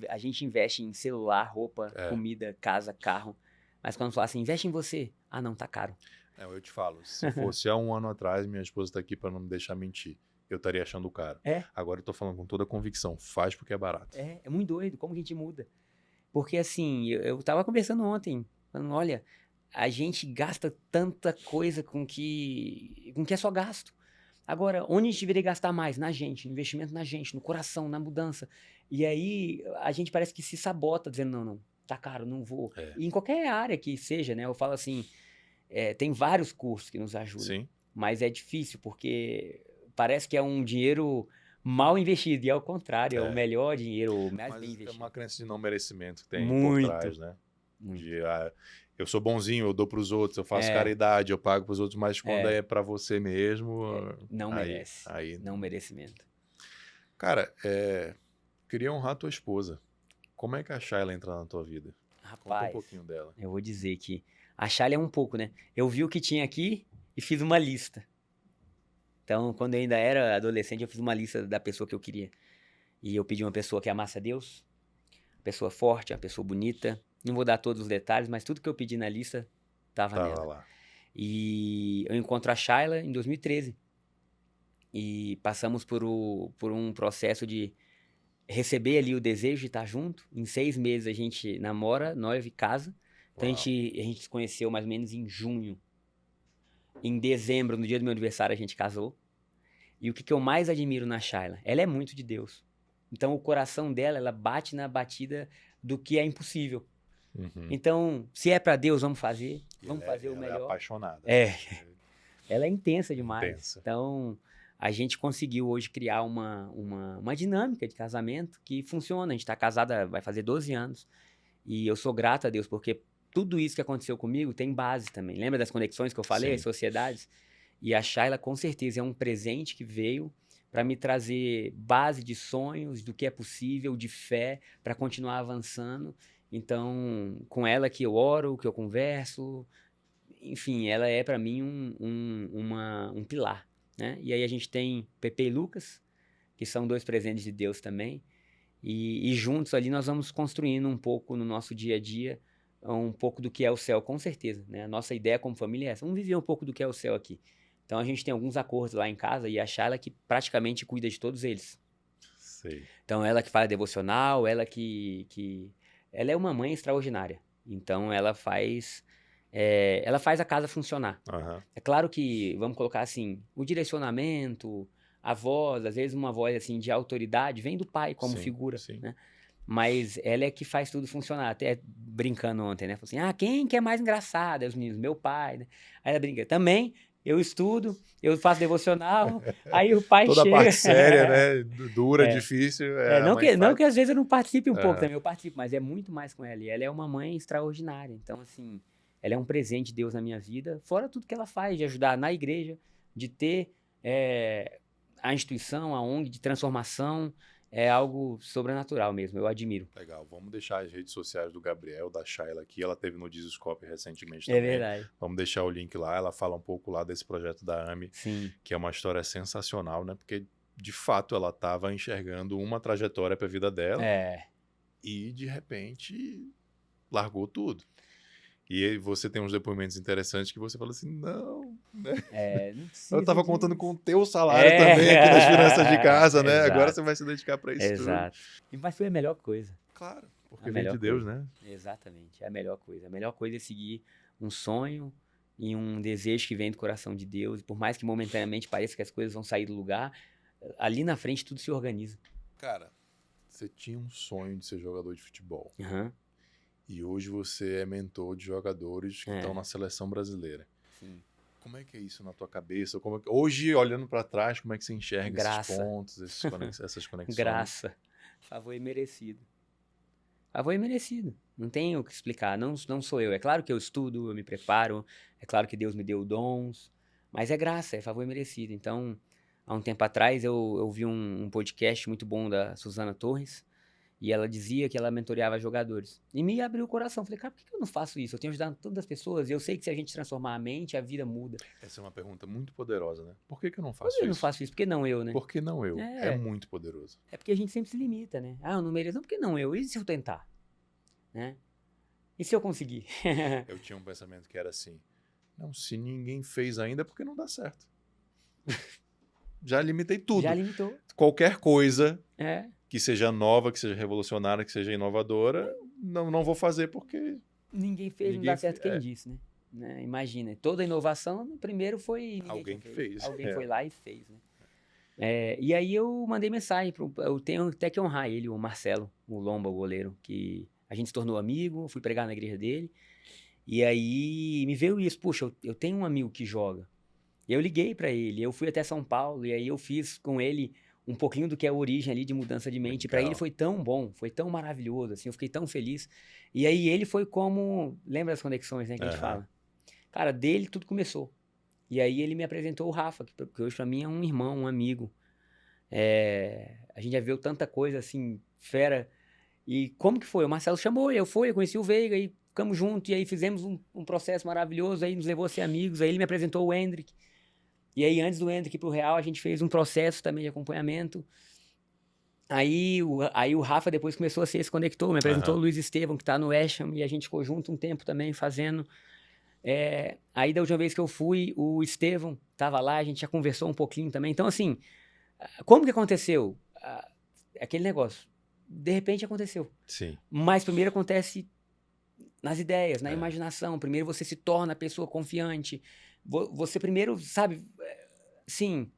A gente investe em celular, roupa, comida, casa, carro. Mas quando fala assim, investe em você. Ah, não, tá caro. Não, eu te falo. Se fosse há 1 ano atrás, minha esposa tá aqui para não me deixar mentir. Eu estaria achando caro. Agora eu tô falando com toda a convicção. Faz porque é barato. É muito doido. Como que a gente muda? Porque assim, eu tava conversando ontem, falando, olha, a gente gasta tanta coisa com que é só gasto. Agora, onde a gente deveria gastar mais? Na gente, no investimento na gente, no coração, na mudança. E aí, a gente parece que se sabota, dizendo, não, tá caro, não vou. E em qualquer área que seja, né? Eu falo assim, tem vários cursos que nos ajudam. Sim. Mas é difícil, porque parece que é um dinheiro mal investido, e é o contrário, é o melhor dinheiro, o mais bem investido. É uma crença de não merecimento que tem Muito. por trás, né? Eu sou bonzinho, eu dou pros outros, eu faço caridade, eu pago pros outros, mas quando é pra você mesmo... não merece. Não merecimento. Cara, queria honrar tua esposa. Como é que a Shayla entra na tua vida? Rapaz, conta um pouquinho dela. Eu vou dizer que a Shayla é um pouco, né? Eu vi o que tinha aqui e fiz uma lista. Então, quando eu ainda era adolescente, eu fiz uma lista da pessoa que eu queria. E eu pedi uma pessoa que amasse a Deus, uma pessoa forte, uma pessoa bonita. Não vou dar todos os detalhes, mas tudo que eu pedi na lista tava nela. Lá. E eu encontro a Shayla em 2013. E passamos por um processo de receber ali o desejo de estar junto. Em 6 meses a gente namora, noiva e casa. Então a gente se conheceu mais ou menos em junho. Em dezembro, no dia do meu aniversário, a gente casou. E o que eu mais admiro na Shayla? Ela é muito de Deus. Então o coração dela, ela bate na batida do que é impossível. Então, se é pra Deus, vamos fazer. Vamos fazer o melhor. Ela é apaixonada. Ela é intensa demais. Então, a gente conseguiu hoje criar uma dinâmica de casamento que funciona. A gente tá casada, vai fazer 12 anos. E eu sou grato a Deus, porque tudo isso que aconteceu comigo tem base também. Lembra das conexões que eu falei, as sociedades? E a Shayla, com certeza, é um presente que veio para me trazer base de sonhos, do que é possível, de fé, para continuar avançando. Então, com ela que eu oro, que eu converso, enfim, ela é para mim um pilar, né? E aí a gente tem Pepe e Lucas, que são 2 presentes de Deus também, e juntos ali nós vamos construindo um pouco no nosso dia a dia um pouco do que é o céu, com certeza, né? A nossa ideia como família é essa, vamos viver um pouco do que é o céu aqui. Então a gente tem alguns acordos lá em casa e a Shayla que praticamente cuida de todos eles. Sei. Então ela que faz devocional, ela ela é uma mãe extraordinária. Então ela faz a casa funcionar. Aham. É claro que, vamos colocar assim, o direcionamento, a voz, às vezes uma voz assim de autoridade vem do pai como Sim, figura, sim. né? Mas ela é que faz tudo funcionar. Até brincando ontem, né? Falou assim, quem que é mais engraçado? Aí os meninos, meu pai, né? Aí ela brinca, também, eu estudo, eu faço devocional, aí o pai Toda a chega... parte séria, né? Dura, É. difícil, a Não mãe não faz. que às vezes eu não participe um pouco Aham. também, eu participo, mas é muito mais com ela. E ela é uma mãe extraordinária. Então, assim, ela é um presente de Deus na minha vida, fora tudo que ela faz, de ajudar na igreja, de ter a instituição, a ONG de transformação, é algo sobrenatural mesmo, eu admiro. Legal, vamos deixar as redes sociais do Gabriel, da Shayla aqui. Ela teve no Dizoscope recentemente É também. verdade. Vamos deixar o link lá. Ela fala um pouco lá desse projeto da AME, Sim. que é uma história sensacional, né? Porque, de fato, ela estava enxergando uma trajetória para a vida dela e, de repente, largou tudo. E aí você tem uns depoimentos interessantes que você fala assim, não, né? Não precisa Eu estava disso. contando com o teu salário também aqui nas finanças de casa, né? Agora Exato. você vai se dedicar para isso tudo. Exato. Mas foi a melhor coisa. Claro, porque A vem melhor de Deus, coisa. né? Exatamente, é a melhor coisa. A melhor coisa é seguir um sonho e um desejo que vem do coração de Deus. E por mais que momentaneamente pareça que as coisas vão sair do lugar, ali na frente tudo se organiza. Cara, você tinha um sonho de ser jogador de futebol. Aham, E hoje você é mentor de jogadores que estão na seleção brasileira. sim. Como é que é isso na tua cabeça? Hoje, olhando para trás, como é que você enxerga Graça. esses pontos, essas conexões? Graça. Favor imerecido. Favor imerecido. Não tenho o que explicar. Não sou eu. É claro que eu estudo, eu me preparo. É claro que Deus me deu dons. Mas é graça, é favor imerecido. Então, há um tempo atrás, eu vi um podcast muito bom da Susana Torres. E ela dizia que ela mentoreava jogadores. E me abriu o coração. Falei, cara, por que eu não faço isso? Eu tenho ajudado tantas pessoas. E eu sei que se a gente transformar a mente, a vida muda. Essa é uma pergunta muito poderosa, né? Por que eu não Por faço que eu não isso? faço isso? Por que não eu, né? Por que não eu? É muito poderoso. É porque a gente sempre se limita, né? Eu não mereço. Não, por que não eu? E se eu tentar? Né? E se eu conseguir? Eu tinha um pensamento que era assim, não, se ninguém fez ainda é porque não dá certo. Já limitei tudo. Já limitou. Qualquer coisa É. que seja nova, que seja revolucionária, que seja inovadora, não vou fazer porque... Ninguém fez, Ninguém não dá certo fe- quem disse, né? Imagina, toda inovação, primeiro foi... ninguém Alguém que que fez. Alguém foi lá e fez, né? E aí eu mandei mensagem, eu tenho até que honrar ele, o Marcelo, o Lomba, o goleiro, que a gente se tornou amigo, fui pregar na igreja dele, e aí me veio isso, puxa, eu tenho um amigo que joga, e eu liguei pra ele, eu fui até São Paulo, e aí eu fiz com ele um pouquinho do que é a origem ali de mudança de mente, pra Legal. ele foi tão bom, foi tão maravilhoso, assim, eu fiquei tão feliz, e aí ele foi como, lembra das conexões, né, que a gente Aham. fala? Cara, dele tudo começou. E aí ele me apresentou o Rafa, que hoje pra mim é um irmão, um amigo. A gente já viu tanta coisa assim, fera. E como que foi? O Marcelo chamou, eu conheci o Veiga, e ficamos juntos, e aí fizemos um processo maravilhoso, aí nos levou a ser amigos, aí ele me apresentou o Hendrick. E aí antes do Hendrick ir pro Real, a gente fez um processo também de acompanhamento. Aí o Rafa depois começou a se conectou, me apresentou o Luiz Estevão, que tá no West Ham, e a gente ficou junto um tempo também fazendo. Aí da última vez que eu fui, o Estevão tava lá, a gente já conversou um pouquinho também. Então, assim, como que aconteceu? Aquele negócio. De repente aconteceu. Sim. Mas primeiro acontece nas ideias, na imaginação. Primeiro você se torna a pessoa confiante. Você primeiro, sabe, sim,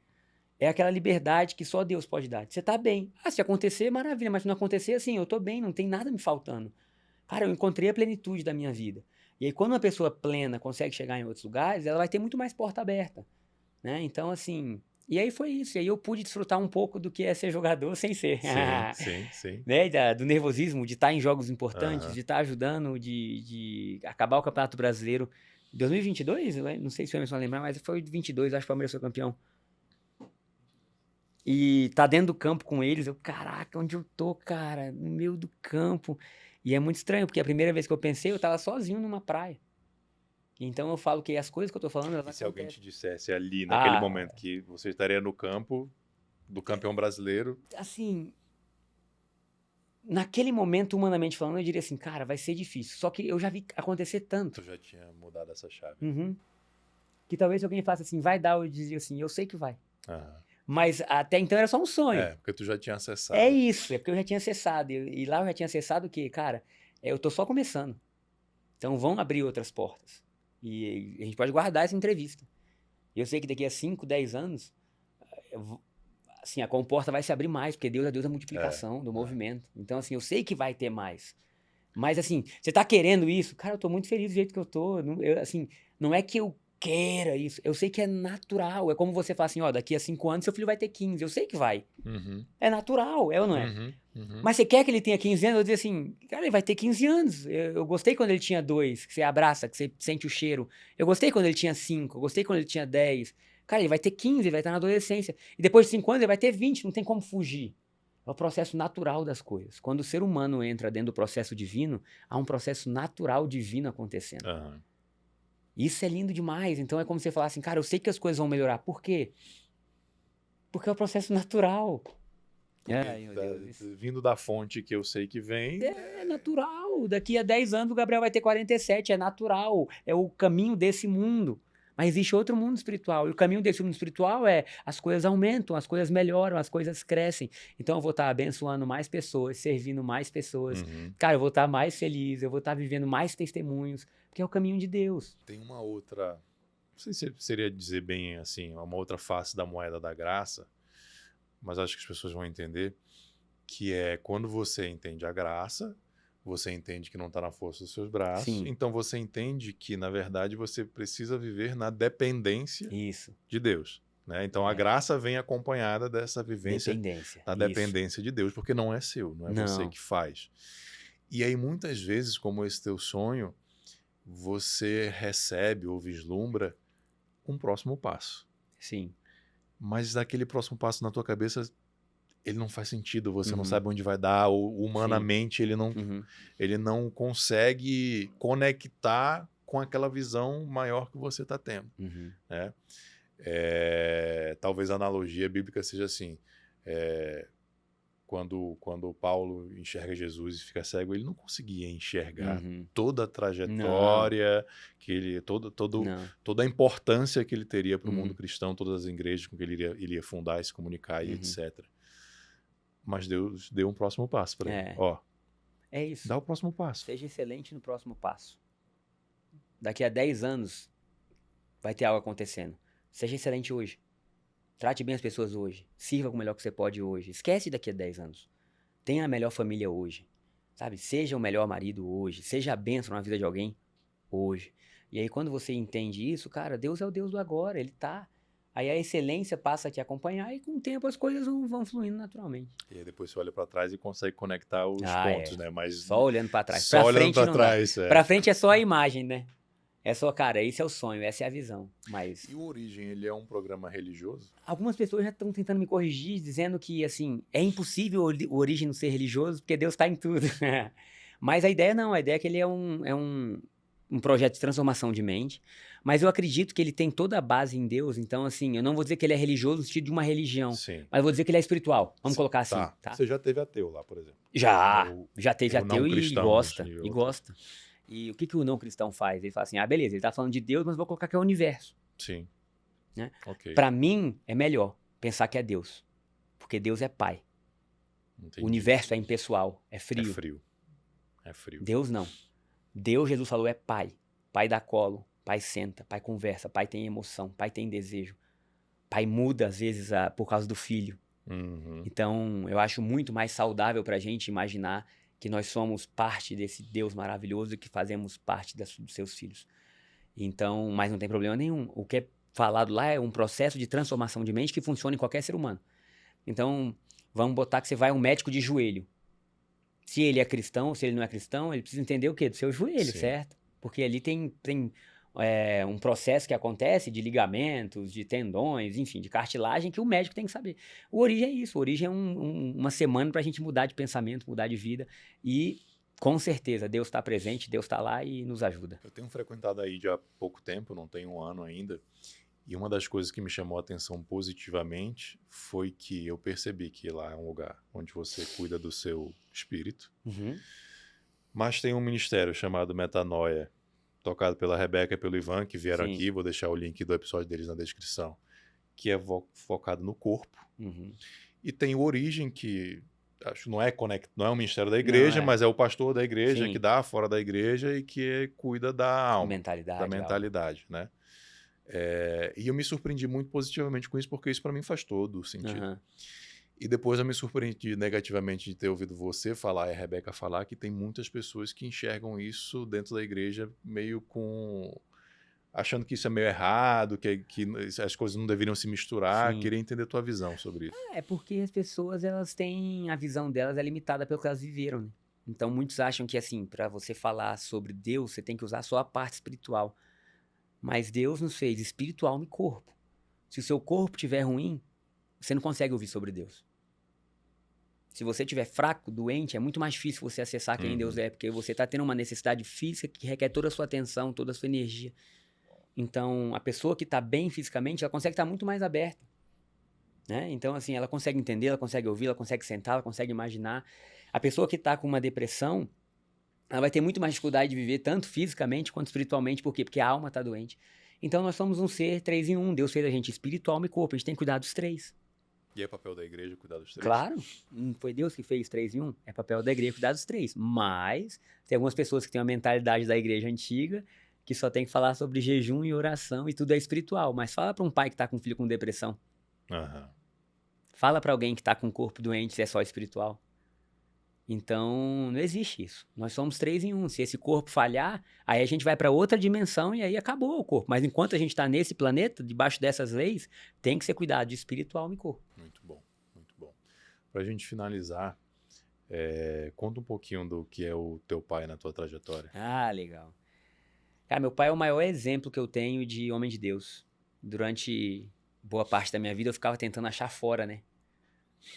é aquela liberdade que só Deus pode dar. Você tá bem. Se acontecer, maravilha. Mas se não acontecer, assim, eu tô bem, não tem nada me faltando. Cara, eu encontrei a plenitude da minha vida. E aí, quando uma pessoa plena consegue chegar em outros lugares, ela vai ter muito mais porta aberta, né? Então, assim... E aí foi isso. E aí eu pude desfrutar um pouco do que é ser jogador sem ser. Sim. Né? Do nervosismo, de estar em jogos importantes, de estar ajudando, de acabar o Campeonato Brasileiro. 2022? Não sei se o Emerson vai lembrar, mas foi 22, acho que o Palmeiras foi campeão. E tá dentro do campo com eles, caraca, onde eu tô, cara? No meio do campo. E é muito estranho, porque a primeira vez que eu pensei, eu tava sozinho numa praia. Então eu falo que as coisas que eu tô falando, elas E se alguém acontecem. te dissesse ali, naquele momento, que você estaria no campo do campeão brasileiro? Assim, naquele momento, humanamente falando, eu diria assim, cara, vai ser difícil. Só que eu já vi acontecer tanto. Tu já tinha mudado essa chave. Uhum. Que talvez alguém faça assim, vai dar, eu dizia assim, eu sei que vai. Aham. Mas até então era só um sonho. É, porque tu já tinha acessado. É isso, é porque eu já tinha acessado. E lá eu já tinha acessado o quê? Cara, eu tô só começando. Então vão abrir outras portas. E a gente pode guardar essa entrevista. E eu sei que daqui a 5, 10 anos, assim, a comporta vai se abrir mais, porque Deus é Deus da multiplicação, do movimento. Então, assim, eu sei que vai ter mais. Mas, assim, você tá querendo isso? Cara, eu tô muito feliz do jeito que eu tô. Assim, não é que eu queira isso. Eu sei que é natural. É como você fala assim, ó, daqui a 5 anos seu filho vai ter 15. Eu sei que vai. Uhum. É natural, é ou não é? Uhum. Mas você quer que ele tenha 15 anos? Eu digo assim, cara, ele vai ter 15 anos. Eu gostei quando ele tinha 2, que você abraça, que você sente o cheiro. Eu gostei quando ele tinha 5, eu gostei quando ele tinha 10. Cara, ele vai ter 15, ele vai estar na adolescência. E depois de 5 anos ele vai ter 20, não tem como fugir. É o processo natural das coisas. Quando o ser humano entra dentro do processo divino, há um processo natural divino acontecendo. Uhum. Isso é lindo demais. Então é como você falar assim, cara, eu sei que as coisas vão melhorar. Por quê? Porque é o processo natural. Ai, meu Deus. Vindo da fonte que eu sei que vem. É natural. Daqui a 10 anos o Gabriel vai ter 47. É natural. É o caminho desse mundo. Mas existe outro mundo espiritual. E o caminho desse mundo espiritual é as coisas aumentam, as coisas melhoram, as coisas crescem. Então eu vou estar abençoando mais pessoas, servindo mais pessoas. Uhum. Cara, eu vou estar mais feliz, eu vou estar vivendo mais testemunhos. Porque é o caminho de Deus. Tem uma outra, não sei se seria dizer bem assim, uma outra face da moeda da graça, mas acho que as pessoas vão entender, que é quando você entende a graça, você entende que não está na força dos seus braços, Sim. então você entende que, na verdade, você precisa viver na dependência Isso. de Deus. Né? Então a graça vem acompanhada dessa vivência Dependência. da dependência de Deus, porque não é seu, não é você que faz. E aí, muitas vezes, como esse teu sonho, você recebe ou vislumbra um próximo passo. Sim. Mas daquele próximo passo na tua cabeça, ele não faz sentido, você não Uhum. sabe onde vai dar, ou humanamente ele não, Uhum. ele não consegue conectar com aquela visão maior que você está tendo. Uhum. Né? Talvez a analogia bíblica seja assim, quando Paulo enxerga Jesus e fica cego, ele não conseguia enxergar toda a trajetória, que ele, toda a importância que ele teria para o mundo cristão, todas as igrejas com que ele iria fundar, se comunicar e etc. Mas Deus deu um próximo passo para ele. Ó, é isso. Dá o próximo passo. Seja excelente no próximo passo. Daqui a 10 anos vai ter algo acontecendo. Seja excelente hoje. Trate bem as pessoas hoje. Sirva com o melhor que você pode hoje. Esquece daqui a 10 anos. Tenha a melhor família hoje. Sabe? Seja o melhor marido hoje. Seja a bênção na vida de alguém hoje. E aí quando você entende isso, cara, Deus é o Deus do agora. Ele tá. Aí a excelência passa a te acompanhar e com o tempo as coisas vão fluindo naturalmente. E aí depois você olha para trás e consegue conectar os pontos, né? Mas só olhando para trás. Só olhando para trás. Para frente é só a imagem, né? É só, cara, esse é o sonho, essa é a visão. Mas... E o Origem, ele é um programa religioso? Algumas pessoas já estão tentando me corrigir, dizendo que, assim, é impossível o Origem não ser religioso, porque Deus está em tudo. Mas a ideia não, a ideia é que ele é um projeto de transformação de mente, mas eu acredito que ele tem toda a base em Deus, então, assim, eu não vou dizer que ele é religioso no sentido de uma religião, mas eu vou dizer que ele é espiritual, vamos colocar assim. Tá. Você já teve ateu lá, por exemplo? Já teve ateu e gosta, E o que o não cristão faz? Ele fala assim, beleza, ele tá falando de Deus, mas vou colocar que é o universo. Sim. Né? Okay. Pra mim, é melhor pensar que é Deus, porque Deus é pai. Entendi. O universo é impessoal, é frio. É frio. Deus não. Deus, Jesus falou, é pai. Pai dá colo, pai senta, pai conversa, pai tem emoção, pai tem desejo. Pai muda, às vezes, por causa do filho. Então, eu acho muito mais saudável pra gente imaginar que nós somos parte desse Deus maravilhoso e que fazemos parte dos seus filhos. Então, mas não tem problema nenhum. O que é falado lá é um processo de transformação de mente que funciona em qualquer ser humano. Então, vamos botar que você vai a um médico de joelho. Se ele é cristão ou se ele não é cristão, ele precisa entender o quê? Do seu joelho, certo? Porque ali tem um processo que acontece de ligamentos, de tendões, enfim, de cartilagem que o médico tem que saber. O Origem é isso. O Origem é uma semana pra gente mudar de pensamento, mudar de vida e... Com certeza, Deus está presente, Deus está lá e nos ajuda. Eu tenho frequentado aí já há pouco tempo, não tem um ano ainda, E uma das coisas que me chamou a atenção positivamente foi que eu percebi que lá é um lugar onde você cuida do seu espírito, Uhum. mas tem um ministério chamado Metanoia, tocado pela Rebeca e pelo Ivan, que vieram Sim. aqui, vou deixar o link do episódio deles na descrição, que é focado no corpo. Uhum. E tem o Origem, que acho não é um ministério da Não, igreja, é. mas é o pastor da igreja Sim. que dá fora da igreja e que cuida da alma, Mentalidade. da mentalidade, né? E eu me surpreendi muito positivamente com isso, porque isso para mim faz todo sentido. Uhum. E depois eu me surpreendi negativamente de ter ouvido você falar e a Rebeca falar que tem muitas pessoas que enxergam isso dentro da igreja meio com... achando que isso é meio errado, que as coisas não deveriam se misturar. Sim. Queria entender tua visão sobre isso. É porque as pessoas, elas têm... A visão delas é limitada pelo que elas viveram, né? Então, muitos acham que, assim, para você falar sobre Deus, você tem que usar só a parte espiritual. Mas Deus nos fez espiritual e corpo. Se o seu corpo estiver ruim, você não consegue ouvir sobre Deus. Se você estiver fraco, doente, é muito mais difícil você acessar quem Deus é, porque você está tendo uma necessidade física que requer toda a sua atenção, toda a sua energia. Então, a pessoa que está bem fisicamente, ela consegue estar muito mais aberta. Né? Então, assim, ela consegue entender, ela consegue ouvir, ela consegue sentar, ela consegue imaginar. A pessoa que está com uma depressão, ela vai ter muito mais dificuldade de viver, tanto fisicamente quanto espiritualmente. Por quê? Porque a alma está doente. Então, nós somos um ser 3 em 1. Deus fez a gente espiritual, alma e corpo. A gente tem que cuidar dos 3. E é papel da igreja cuidar dos 3? Claro, não foi Deus que fez 3 em 1. É papel da igreja cuidar dos 3. Mas tem algumas pessoas que têm a mentalidade da igreja antiga, que só tem que falar sobre jejum e oração e tudo é espiritual. Mas fala para um pai que está com um filho com depressão. Uhum. Fala para alguém que está com o corpo doente se é só espiritual. Então, não existe isso. Nós somos 3 em 1. Se esse corpo falhar, aí a gente vai para outra dimensão e aí acabou o corpo. Mas enquanto a gente está nesse planeta, debaixo dessas leis, tem que ser cuidado de espiritual e corpo. Muito bom, muito bom. Para a gente finalizar, conta um pouquinho do que é o teu pai na tua trajetória. Ah, legal. Cara, meu pai é o maior exemplo que eu tenho de homem de Deus. Durante boa parte da minha vida eu ficava tentando achar fora, né?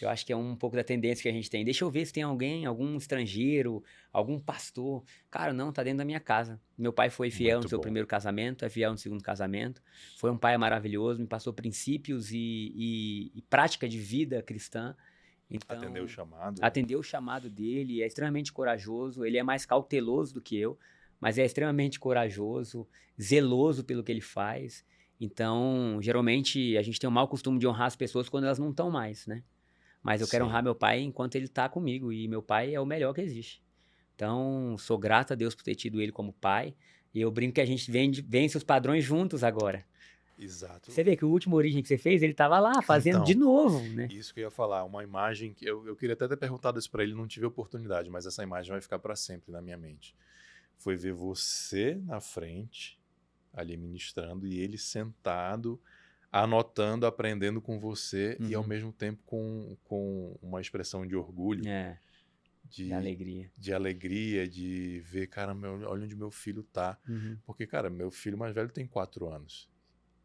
Eu acho que é um pouco da tendência que a gente tem. Deixa eu ver se tem alguém, algum estrangeiro, algum pastor. Cara, não, tá dentro da minha casa. Meu pai foi fiel Muito no seu bom. primeiro casamento, é fiel no segundo casamento. Foi um pai maravilhoso, me passou princípios e prática de vida cristã. Então, Atendeu o chamado. atendeu o chamado dele, é extremamente corajoso. Ele é mais cauteloso do que eu, mas é extremamente corajoso, zeloso pelo que ele faz. Então, geralmente, a gente tem o mau costume de honrar as pessoas quando elas não estão mais, né? Mas eu quero Sim. honrar meu pai enquanto ele tá comigo. E meu pai é o melhor que existe. Então, sou grato a Deus por ter tido ele como pai. E eu brinco que a gente vence os padrões juntos agora. Exato. Você vê que o último Origem que você fez, ele tava lá fazendo Então, de novo, né? Isso que eu ia falar, uma imagem que eu queria até ter perguntado isso para ele, não tive oportunidade, mas essa imagem vai ficar para sempre na minha mente. Foi ver você na frente, ali ministrando, e ele sentado, anotando, aprendendo com você, e ao mesmo tempo com uma expressão de orgulho, É, de alegria. de alegria, de ver, cara, olha onde meu filho tá. Porque, cara, meu filho mais velho tem 4 anos.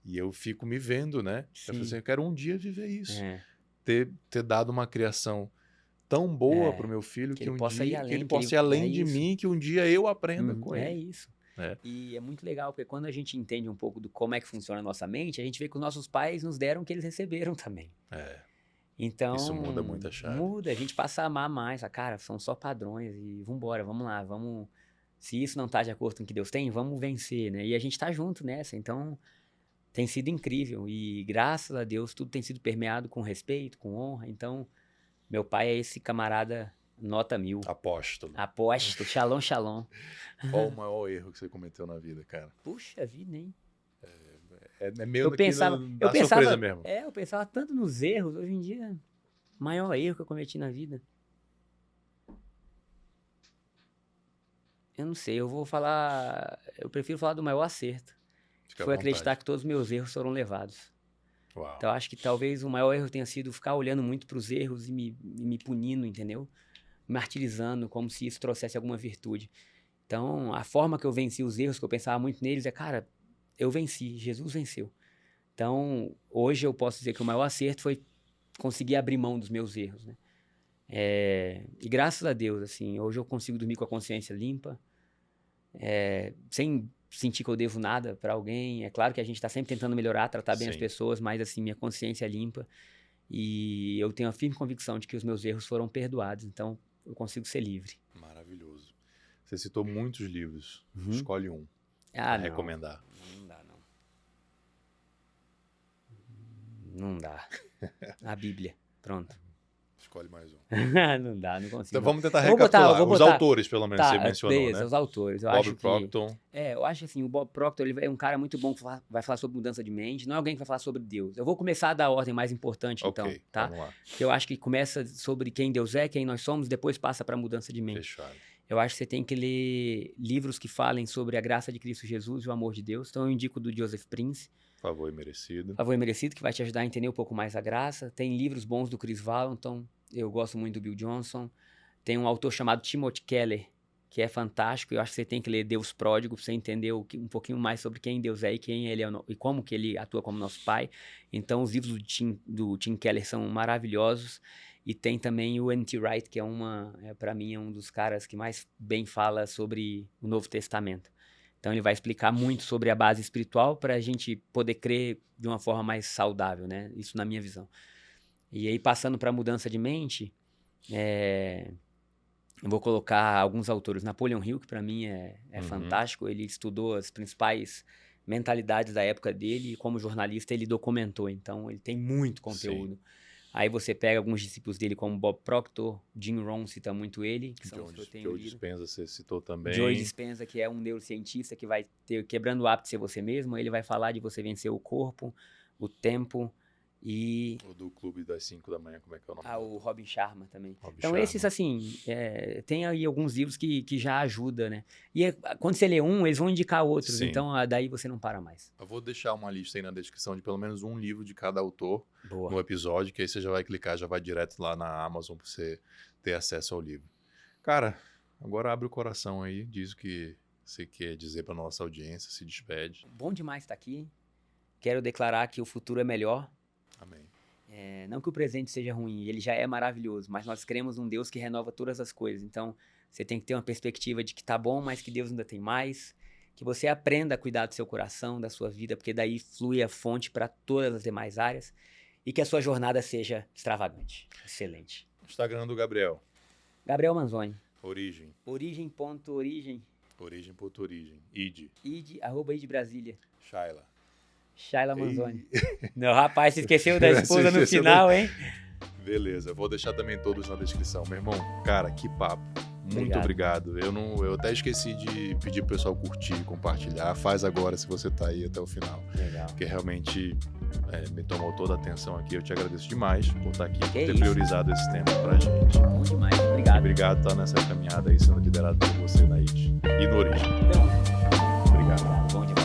E eu fico me vendo, né? Eu falei assim, eu quero um dia viver isso. É, Ter dado uma criação tão boa pro meu filho que que ele um possa ir dia, além, que ele que possa ele- ir além é de isso. mim, que um dia eu aprenda com é ele. isso. É. E é muito legal, porque quando a gente entende um pouco do como é que funciona a nossa mente, a gente vê que os nossos pais nos deram o que eles receberam também. Então, Isso muda muito a chave. muda, a gente passa a amar mais. Cara, são só padrões e vambora, vamos lá, vamos... Se isso não tá de acordo com o que Deus tem, vamos vencer, né? E a gente tá junto nessa, então tem sido incrível. E graças a Deus tudo tem sido permeado com respeito, com honra. Então, meu pai é esse camarada nota 1000. Apóstolo. Aposto, shalom, shalom. Qual o maior erro que você cometeu na vida, cara? Puxa vida, hein? É meio Eu que pensava, dá surpresa mesmo. eu pensava tanto nos erros. Hoje em dia, maior erro que eu cometi na vida. Eu não sei, eu vou falar. Eu prefiro falar do maior acerto. Fica à Foi vontade. acreditar que todos os meus erros foram levados. Uau. Então, eu acho que talvez o maior erro tenha sido ficar olhando muito para os erros e me punindo, entendeu? Martirizando, como se isso trouxesse alguma virtude. Então, a forma que eu venci os erros, que eu pensava muito neles, é, cara, eu venci, Jesus venceu. Então, hoje eu posso dizer que o maior acerto foi conseguir abrir mão dos meus erros, né? E graças a Deus, assim, hoje eu consigo dormir com a consciência limpa, sem sentir que eu devo nada pra alguém. É claro que a gente tá sempre tentando melhorar, tratar bem as Sim. pessoas, mas assim, minha consciência é limpa. E eu tenho a firme convicção de que os meus erros foram perdoados, então eu consigo ser livre. Maravilhoso. Você citou muitos livros. Uhum. Escolhe um Ah, pra não. recomendar. Não dá, não. Não dá. A Bíblia. Pronto. Escolhe mais um. Não dá, não consigo. Então vamos tentar Eu vou botar- recapitular. eu vou Os botar- autores, pelo menos, Tá, você mencionou, beleza, né? os autores. Eu Bob acho que... Proctor. eu acho assim, o Bob Proctor ele é um cara muito bom que vai falar sobre mudança de mente, não é alguém que vai falar sobre Deus. Eu vou começar da ordem mais importante, então, Ok, tá? vamos lá. Que eu acho que começa sobre quem Deus é, quem nós somos, depois passa para mudança de mente. Fechado. Eu acho que você tem que ler livros que falem sobre a graça de Cristo Jesus e o amor de Deus. Então eu indico do Joseph Prince, Favor e merecido. Favor e Merecido, que vai te ajudar a entender um pouco mais a graça. Tem livros bons do Chris Valentin, eu gosto muito do Bill Johnson. Tem um autor chamado Timothy Keller, que é fantástico. Eu acho que você tem que ler Deus Pródigo para você entender um pouquinho mais sobre quem Deus é e quem ele é e como que ele atua como nosso pai. Então os livros do Tim Keller são maravilhosos. E tem também o N.T. Wright, que para mim é um dos caras que mais bem fala sobre o Novo Testamento. Então ele vai explicar muito sobre a base espiritual para a gente poder crer de uma forma mais saudável, né? Isso na minha visão. E aí passando para a mudança de mente, eu vou colocar alguns autores. Napoleon Hill, que para mim é fantástico. Ele estudou as principais mentalidades da época dele e como jornalista ele documentou. Então ele tem muito conteúdo. Sim. Aí você pega alguns discípulos dele, como Bob Proctor, Jim Rohn cita muito ele, que são os que eu tenho Joe lido. Dispenza você citou também. Joe Dispenza, que é um neurocientista que vai ter Quebrando o Hábito de Ser Você Mesmo. Ele vai falar de você vencer o corpo, o tempo e... O do Clube das 5 da manhã, como é que é o nome? o Robin Sharma também. Robin então Sharma. esses, assim, tem aí alguns livros que já ajudam, né? E quando você lê um, eles vão indicar outros. Sim. Então daí você não para mais. Eu vou deixar uma lista aí na descrição de pelo menos um livro de cada autor. Boa. No episódio, que aí você já vai clicar, já vai direto lá na Amazon pra você ter acesso ao livro. Cara, agora abre o coração aí, diz o que você quer dizer pra nossa audiência, se despede. Bom demais estar aqui. Quero declarar que o futuro é melhor. Amém. Não que o presente seja ruim, ele já é maravilhoso, mas nós cremos num Deus que renova todas as coisas. Então, você tem que ter uma perspectiva de que tá bom, mas que Deus ainda tem mais. Que você aprenda a cuidar do seu coração, da sua vida, porque daí flui a fonte para todas as demais áreas. E que a sua jornada seja extravagante. Excelente. Instagram do Gabriel. Gabriel Manzoni. Origem. Origem.origem. Origem. Id. @id Brasília. Shaila. Shaila Manzoni. Não, rapaz, você esqueceu da esposa no final, hein? Beleza, vou deixar também todos na descrição. Meu irmão, cara, que papo. Muito obrigado. Eu até esqueci de pedir pro pessoal curtir, compartilhar. Faz agora se você tá aí até o final. Legal. Porque realmente me tomou toda a atenção aqui. Eu te agradeço demais por estar aqui, por ter isso. priorizado esse tempo pra gente. Bom demais, obrigado. Obrigado por estar nessa caminhada aí, sendo liderado por você na IT e no Origem. Então, Obrigado. bom demais.